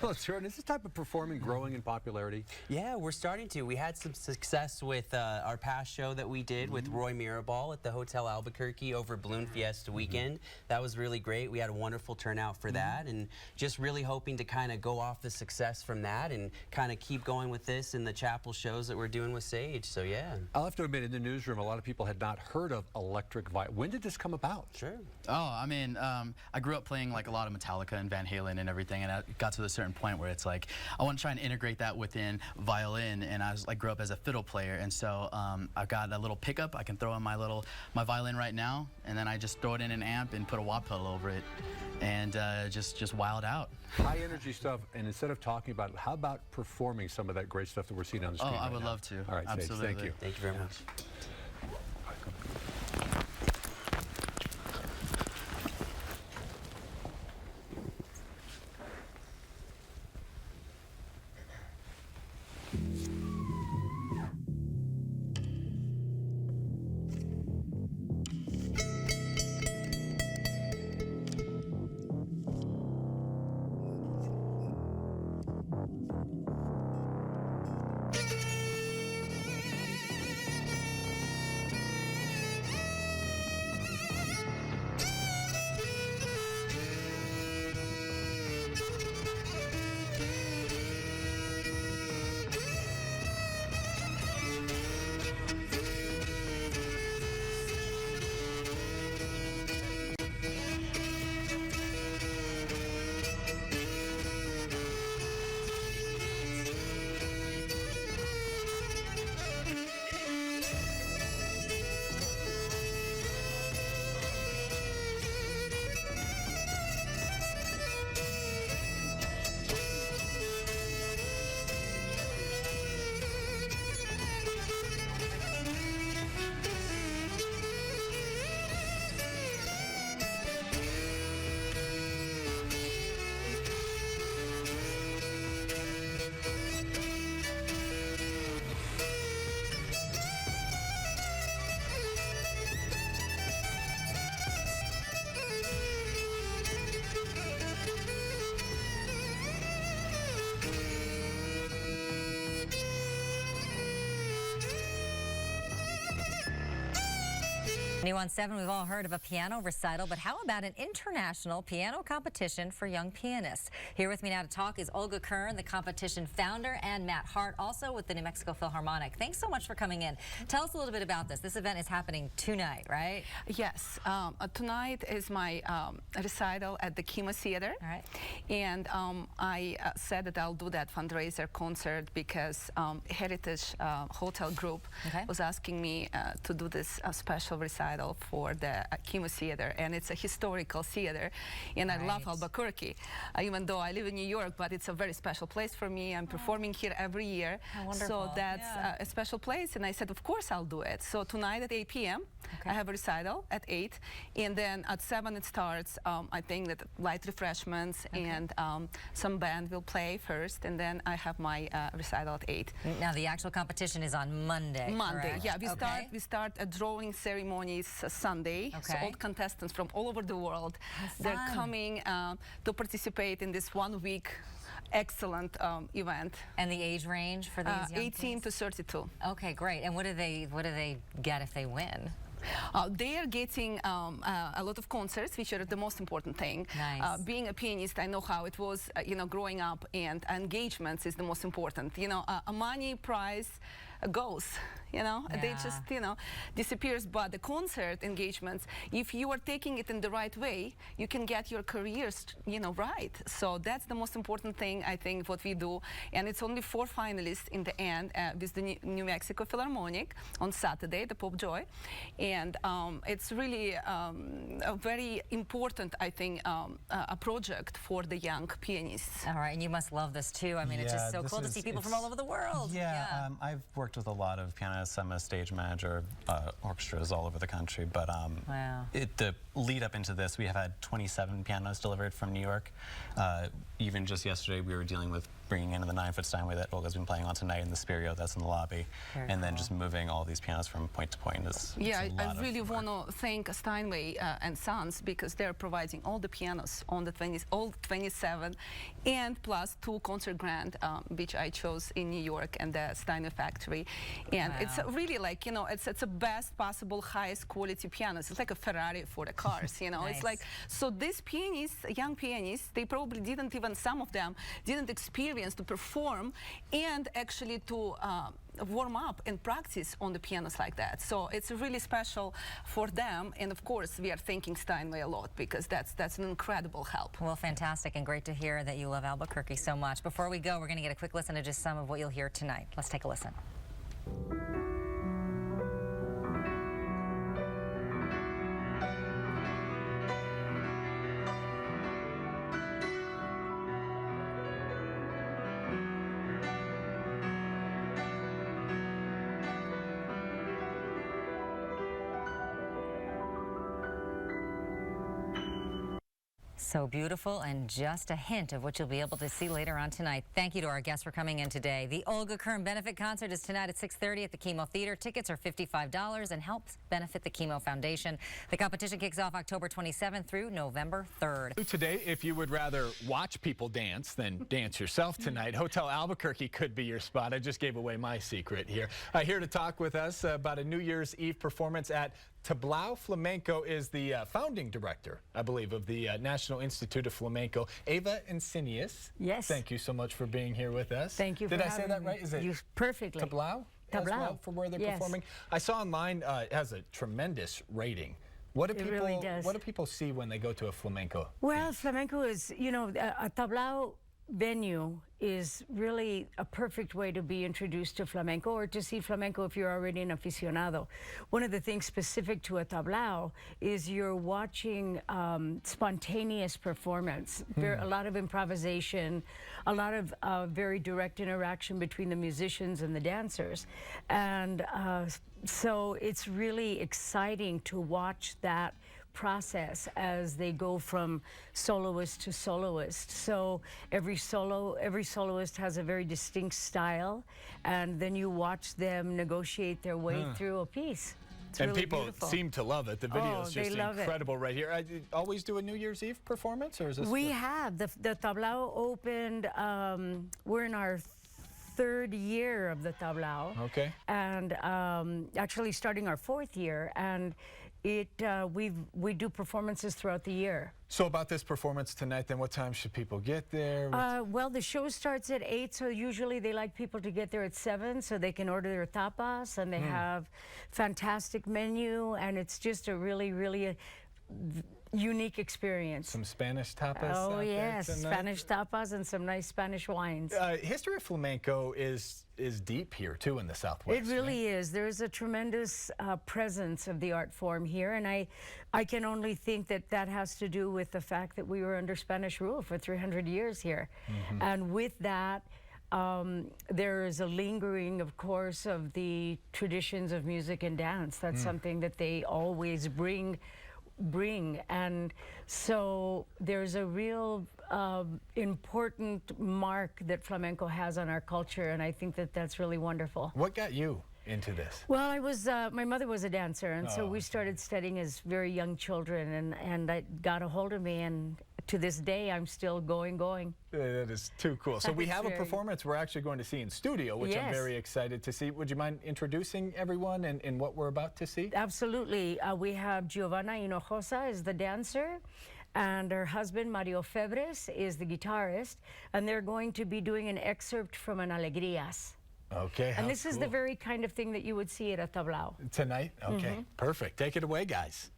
Well, Jordan, is this type of performing growing in popularity? Yeah, we're starting to. We had some success with our past show that we did with Roy Mirabal at the Hotel Albuquerque over Balloon Fiesta weekend. That was really great. We had a wonderful turnout for that, and just really hoping to kind of go off the success from that and kind of keep going with this in the chapel shows that we're doing with Sage. So yeah. I'll have to admit, in the newsroom, a lot of people had not heard of electric violin. When did this come about? Sure. Oh, I mean, I grew up playing like a lot of Metallica and Van Halen and everything, and I got to a certain point where it's like I want to try and integrate that within violin, and I was like grew up as a fiddle player, and so I've got a little pickup I can throw in my violin right now, and then I just throw it in an amp and put a wah pedal over it, and just wild out. High energy stuff, and instead of talking about it, how about performing some of that great stuff that we're seeing on the screen? Oh, I would love to. All right, absolutely. Sage, thank you. Thank you very much. New on 7, we've all heard of a piano recital, but how about an international piano competition for young pianists? Here with me now to talk is Olga Kern, the competition founder, and Matt Hart, also with the New Mexico Philharmonic. Thanks so much for coming in. Tell us a little bit about this. This event is happening tonight, right? Yes. Tonight is my recital at the Chemo Theater. All right. And I said that I'll do that fundraiser concert because Heritage Hotel Group was asking me to do this special recital for the Chemo Theater, and it's a historical theater, and I love Albuquerque, even though I live in New York, but it's a very special place for me. I'm performing here every year, so that's a special place, and I said, of course I'll do it. So tonight at 8 p.m. I have a recital at 8, and then at 7 it starts. I think that light refreshments and some band will play first, and then I have my recital at 8. Now the actual competition is on Monday. Monday, correct? yeah. We start a drawing ceremony is Sunday. So all contestants from all over the world, they're coming to participate in this 1 week excellent event. And the age range for these young 18 to 32. Okay, great. And what do they get if they win? They are getting a lot of concerts, which are the most important thing. Nice. Being a pianist, I know how it was, growing up, and engagements is the most important. A money prize goes, they just, disappears. But the concert engagements, if you are taking it in the right way, you can get your careers, right. So that's the most important thing, I think, what we do. And it's only 4 finalists in the end with the New Mexico Philharmonic on Saturday, the Pop Joy. And it's really a very important, I think, a project for the young pianists. All right, and you must love this too. I mean, it's just so cool to see people from all over the world. Yeah, I've worked with a lot of pianists. I'm a stage manager, orchestras all over the country. But the lead up into this, we have had 27 pianos delivered from New York. Even just yesterday, we were dealing with bringing in the 9-foot Steinway that Olga's been playing on tonight, and the Spirio that's in the lobby, and then just moving all these pianos from point to point is I really want to thank Steinway and Sons, because they're providing all the pianos on the all 27, and plus 2 concert grand, which I chose in New York and the Steinway factory. And it's really like, it's the best possible, highest quality pianos. It's like a Ferrari for the cars, Nice. It's like, so these pianists, young pianists, they probably didn't even, some of them didn't experience to perform and actually to warm up and practice on the pianos like that. So it's really special for them. And of course, we are thanking Steinway a lot, because that's an incredible help. Well, fantastic, and great to hear that you love Albuquerque so much. Before we go, we're going to get a quick listen to just some of what you'll hear tonight. Let's take a listen. So beautiful, and just a hint of what you'll be able to see later on tonight. Thank you to our guests for coming in today. The Olga Kern Benefit Concert is tonight at 6:30 at the Chemo Theater. Tickets are $55 and helps benefit the Chemo Foundation. The competition kicks off October 27th through November 3rd. Today, if you would rather watch people dance than dance yourself tonight, Hotel Albuquerque could be your spot. I just gave away my secret here. Here to talk with us about a New Year's Eve performance at Tablao Flamenco is the founding director, I believe, of the National Institute of Flamenco, Ava Encinius. Yes. Thank you so much for being here with us. Thank you for having me. Did I say that right? Is it you perfectly. Tablao? Tablao. As well, for where they're performing? I saw online it has a tremendous rating. What do people see when they go to a flamenco? Well, flamenco is, a Tablao venue is really a perfect way to be introduced to flamenco, or to see flamenco if you're already an aficionado. One of the things specific to a tablao is you're watching spontaneous performance, a lot of improvisation, a lot of very direct interaction between the musicians and the dancers. And so it's really exciting to watch that process as they go from soloist to soloist. So every soloist has a very distinct style, and then you watch them negotiate their way through a piece. It's and really people beautiful. seem to love it. The video is just love incredible right here. Always do a New Year's Eve performance, or is this? We have. The Tablao opened, we're in our 3rd year of the Tablao. Okay. And actually starting our 4th year, and we do performances throughout the year. So about this performance tonight, then what time should people get there? Well, the show starts at 8, so usually they like people to get there at 7 so they can order their tapas, and they have fantastic menu, and it's just a really, really unique experience. Some Spanish tapas. Oh yes, tonight. Spanish tapas and some nice Spanish wines. History of flamenco is deep here too in the Southwest. It really is. There is a tremendous presence of the art form here, and I can only think that has to do with the fact that we were under Spanish rule for 300 years here, and with that. There is a lingering, of course, of the traditions of music and dance. That's something that they always bring, and so there's a real important mark that flamenco has on our culture, and I think that's really wonderful. What got you into this? Well, my mother was a dancer, and so we started studying as very young children, and that got a hold of me, and to this day, I'm still going. That is too cool. So we have a performance we're actually going to see in studio, which I'm very excited to see. Would you mind introducing everyone and what we're about to see? Absolutely. We have Giovanna Hinojosa is the dancer, and her husband, Mario Febres, is the guitarist, and they're going to be doing an excerpt from an Alegrías. Okay, and this is the very kind of thing that you would see at a tablao. Tonight? Okay, perfect. Take it away, guys.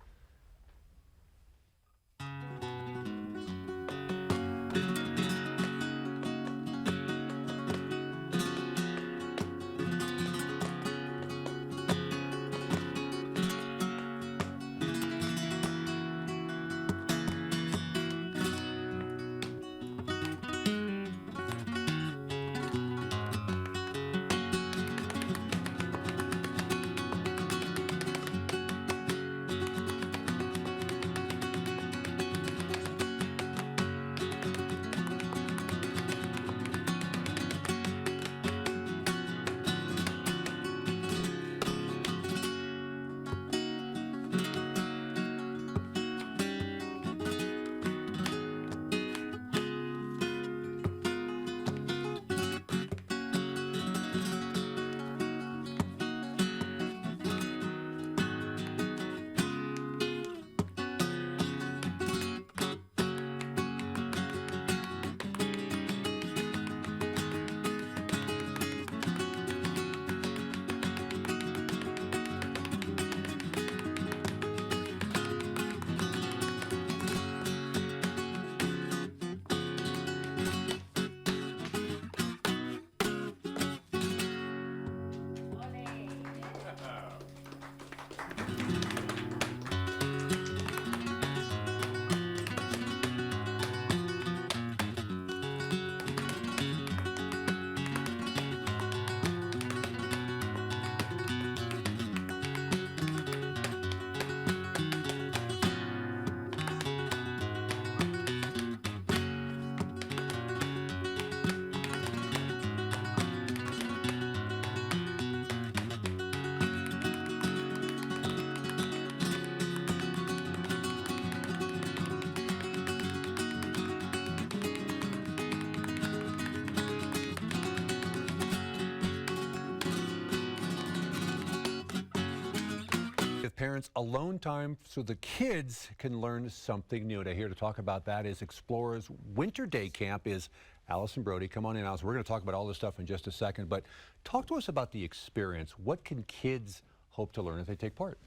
Parents alone time so the kids can learn something new. Now, here to talk about that is Explorer's Winter Day Camp is Allison Brody. Come on in, Allison. We're going to talk about all this stuff in just a second, but talk to us about the experience. What can kids hope to learn if they take part?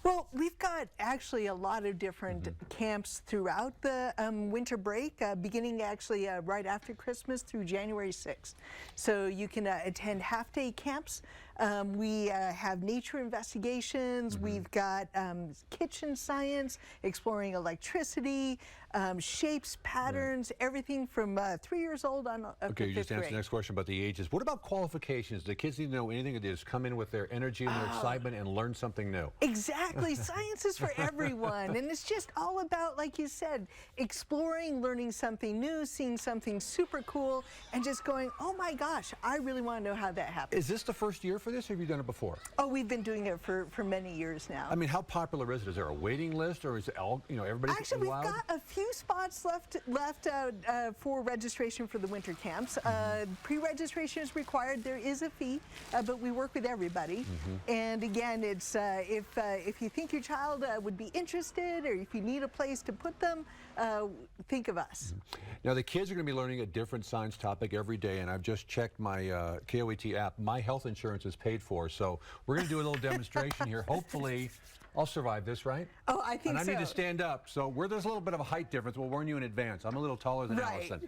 Well, we've got actually a lot of different camps throughout the winter break, beginning actually right after Christmas through January 6th. So you can attend half-day camps. We have nature investigations. We've got kitchen science, exploring electricity, shapes, patterns, everything from 3 years old on up Okay, to you fifth just answered grade. the next question about the ages. What about qualifications? Do kids need to know anything, or they just come in with their energy and their excitement and learn something new? Exactly. Science is for everyone. And it's just all about, like you said, exploring, learning something new, seeing something super cool, and just going, oh my gosh, I really want to know how that happened. Is this the first year for this, or have you done it before? Oh, we've been doing it for many years now. I mean, how popular is it? Is there a waiting list, or is it all, everybody Actually, we've allowed? got a few spots left for registration for the winter camps. Pre-registration is required. There is a fee, but we work with everybody. And again, it's if you think your child would be interested, or if you need a place to put them, think of us. Now, the kids are going to be learning a different science topic every day, and I've just checked my KOET app. My health insurance is paid for, so we're going to do a little demonstration here. Hopefully, I'll survive this, right? Oh, I think so. And I need to stand up, so there's a little bit of a height difference. We'll warn you in advance. I'm a little taller than Allison.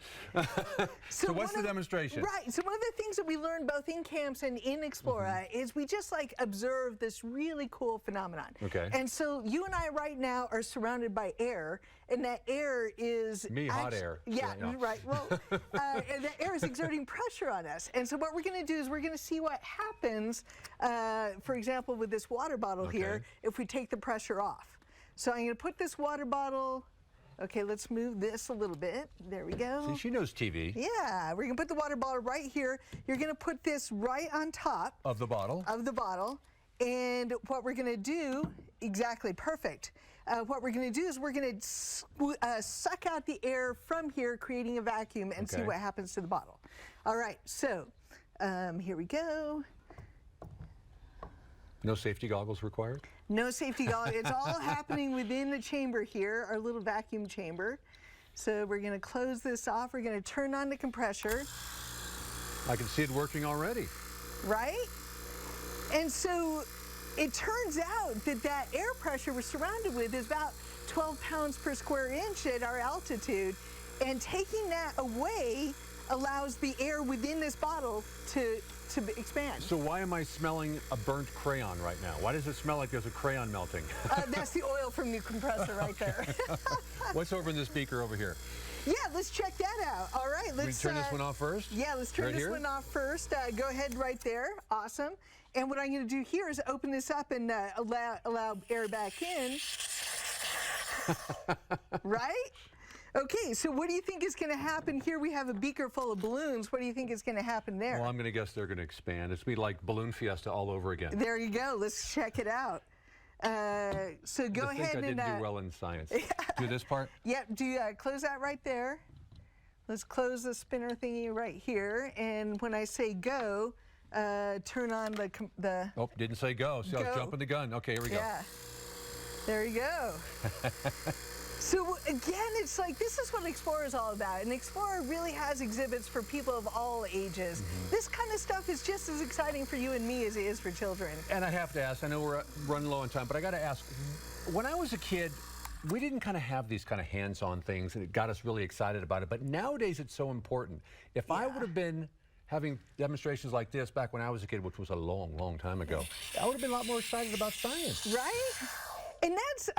So what's the demonstration? Right. So one of the things that we learned both in camps and in Explora is we just observe this really cool phenomenon. Okay. And so you and I right now are surrounded by air, and that air is hot air. Yeah, right. Well, and that air is exerting pressure on us. And so what we're going to do is we're going to see what happens, for example, with this water bottle here, if we take the pressure off. So I'm going to put this water bottle Okay, let's move this a little bit. There we go. See, she knows TV. Yeah, we're gonna put the water bottle right here. You're gonna put this right on top Of the bottle. of the bottle. And what we're gonna do, exactly, perfect. What we're gonna do is we're gonna suck out the air from here, creating a vacuum, and see what happens to the bottle. All right, so here we go. No safety goggles required? No safety goggles. It's all happening within the chamber here, our little vacuum chamber. So we're going to close this off. We're going to turn on the compressor. I can see it working already. Right? And so it turns out that that air pressure we're surrounded with is about 12 pounds per square inch at our altitude. And taking that away allows the air within this bottle to expand. So why am I smelling a burnt crayon right now? Why does it smell like there's a crayon melting? That's the oil from the compressor right there. What's over in this beaker over here? Yeah, let's check that out. All right, let's turn this one off first? Yeah, let's turn this one off first. Go ahead right there. Awesome. And what I'm going to do here is open this up and allow air back in. Right? Okay, so what do you think is going to happen here? We have a beaker full of balloons. What do you think is going to happen there? Well, I'm going to guess they're going to expand. It's going to be like Balloon Fiesta all over again. There you go. Let's check it out. So go ahead and... I didn't do well in science. Do this part? Yep, close that right there. Let's close the spinner thingy right here. And when I say go, turn on the... Oh, didn't say go, so I was jumping the gun. Okay, here we go. Yeah. There you go. So again, it's like, this is what Explorer is all about. And Explorer really has exhibits for people of all ages. This kind of stuff is just as exciting for you and me as it is for children. And I have to ask, I know we're running low on time, but I got to ask, when I was a kid, we didn't kind of have these kind of hands-on things, and it got us really excited about it. But nowadays, it's so important. If I would have been having demonstrations like this back when I was a kid, which was a long, long time ago, I would have been a lot more excited about science. Right? And that's,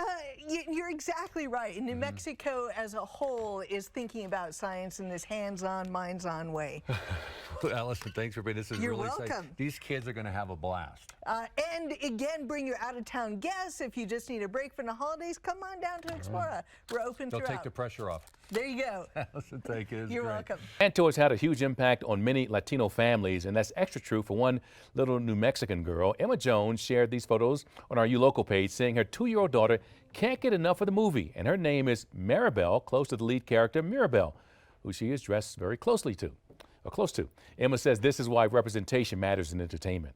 you're exactly right. And New Mexico as a whole is thinking about science in this hands-on, minds-on way. Allison, thanks for being this. Is You're really welcome. exciting. These kids are going to have a blast. And again, bring your out-of-town guests. If you just need a break from the holidays, come on down to Explora. We're open They'll throughout. take the pressure off. There you go. Allison, thank you. You're welcome. Santo has had a huge impact on many Latino families, and that's extra true for one little New Mexican girl. Emma Jones shared these photos on our You Local page, saying her 2-year-old daughter can't get enough of the movie, and her name is Maribel, close to the lead character Mirabel, who she is dressed very close to. Emma says this is why representation matters in entertainment.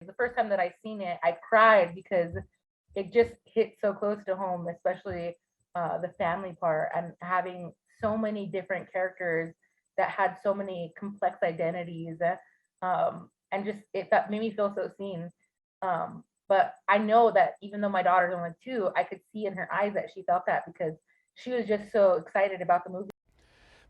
The first time that I seen it, I cried because it just hit so close to home, especially the family part, and having so many different characters that had so many complex identities, and just that made me feel so seen. But I know that even though my daughter's only 2, I could see in her eyes that she felt that because she was just so excited about the movie.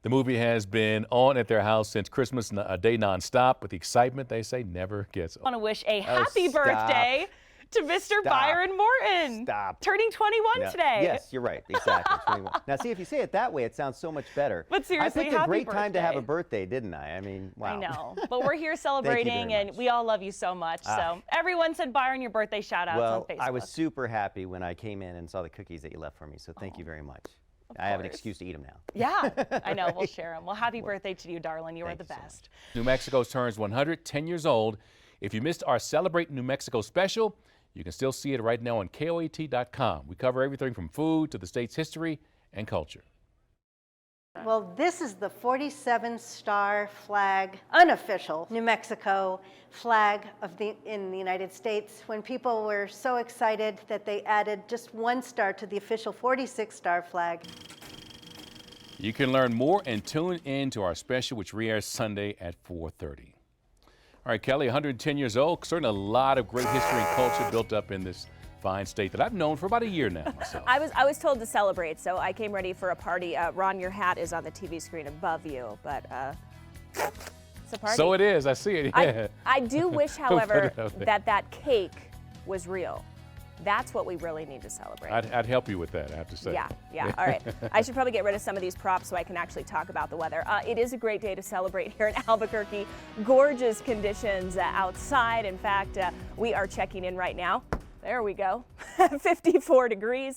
The movie has been on at their house since Christmas Day nonstop, but the excitement, they say, never gets old. I want to wish a happy birthday to Mr. Byron Morton. Turning 21 today. Yes, you're right. Exactly. 21. Now, see, if you say it that way, it sounds so much better. But seriously, I picked a happy great time to have a birthday. birthday, didn't I? I mean, wow. I know, but we're here celebrating, and we all love you so much. So everyone said, Byron, your birthday shout-outs on Facebook. I was super happy when I came in and saw the cookies that you left for me, so thank you very much. I have an excuse to eat them now. Yeah, I know. We'll share them. Well, happy birthday to you, darling. You are the best. New Mexico turns 110 years old. If you missed our Celebrate New Mexico special, you can still see it right now on KOAT.com. We cover everything from food to the state's history and culture. Well, this is the 47-star flag, unofficial New Mexico flag in the United States. When people were so excited that they added just 1 star to the official 46-star flag. You can learn more and tune in to our special, which re-airs Sunday at 4:30. All right, Kelly, 110 years old. Certainly a lot of great history and culture built up in this fine state that I've known for about a year now myself. I was told to celebrate, so I came ready for a party. Ron, your hat is on the TV screen above you, but it's a party. So it is. I see it. Yeah. I do wish, however, that cake was real. That's what we really need to celebrate. I'd help you with that, I have to say. Yeah. All right. I should probably get rid of some of these props so I can actually talk about the weather. It is a great day to celebrate here in Albuquerque. Gorgeous conditions outside. In fact, we are checking in right now. There we go. 54 degrees.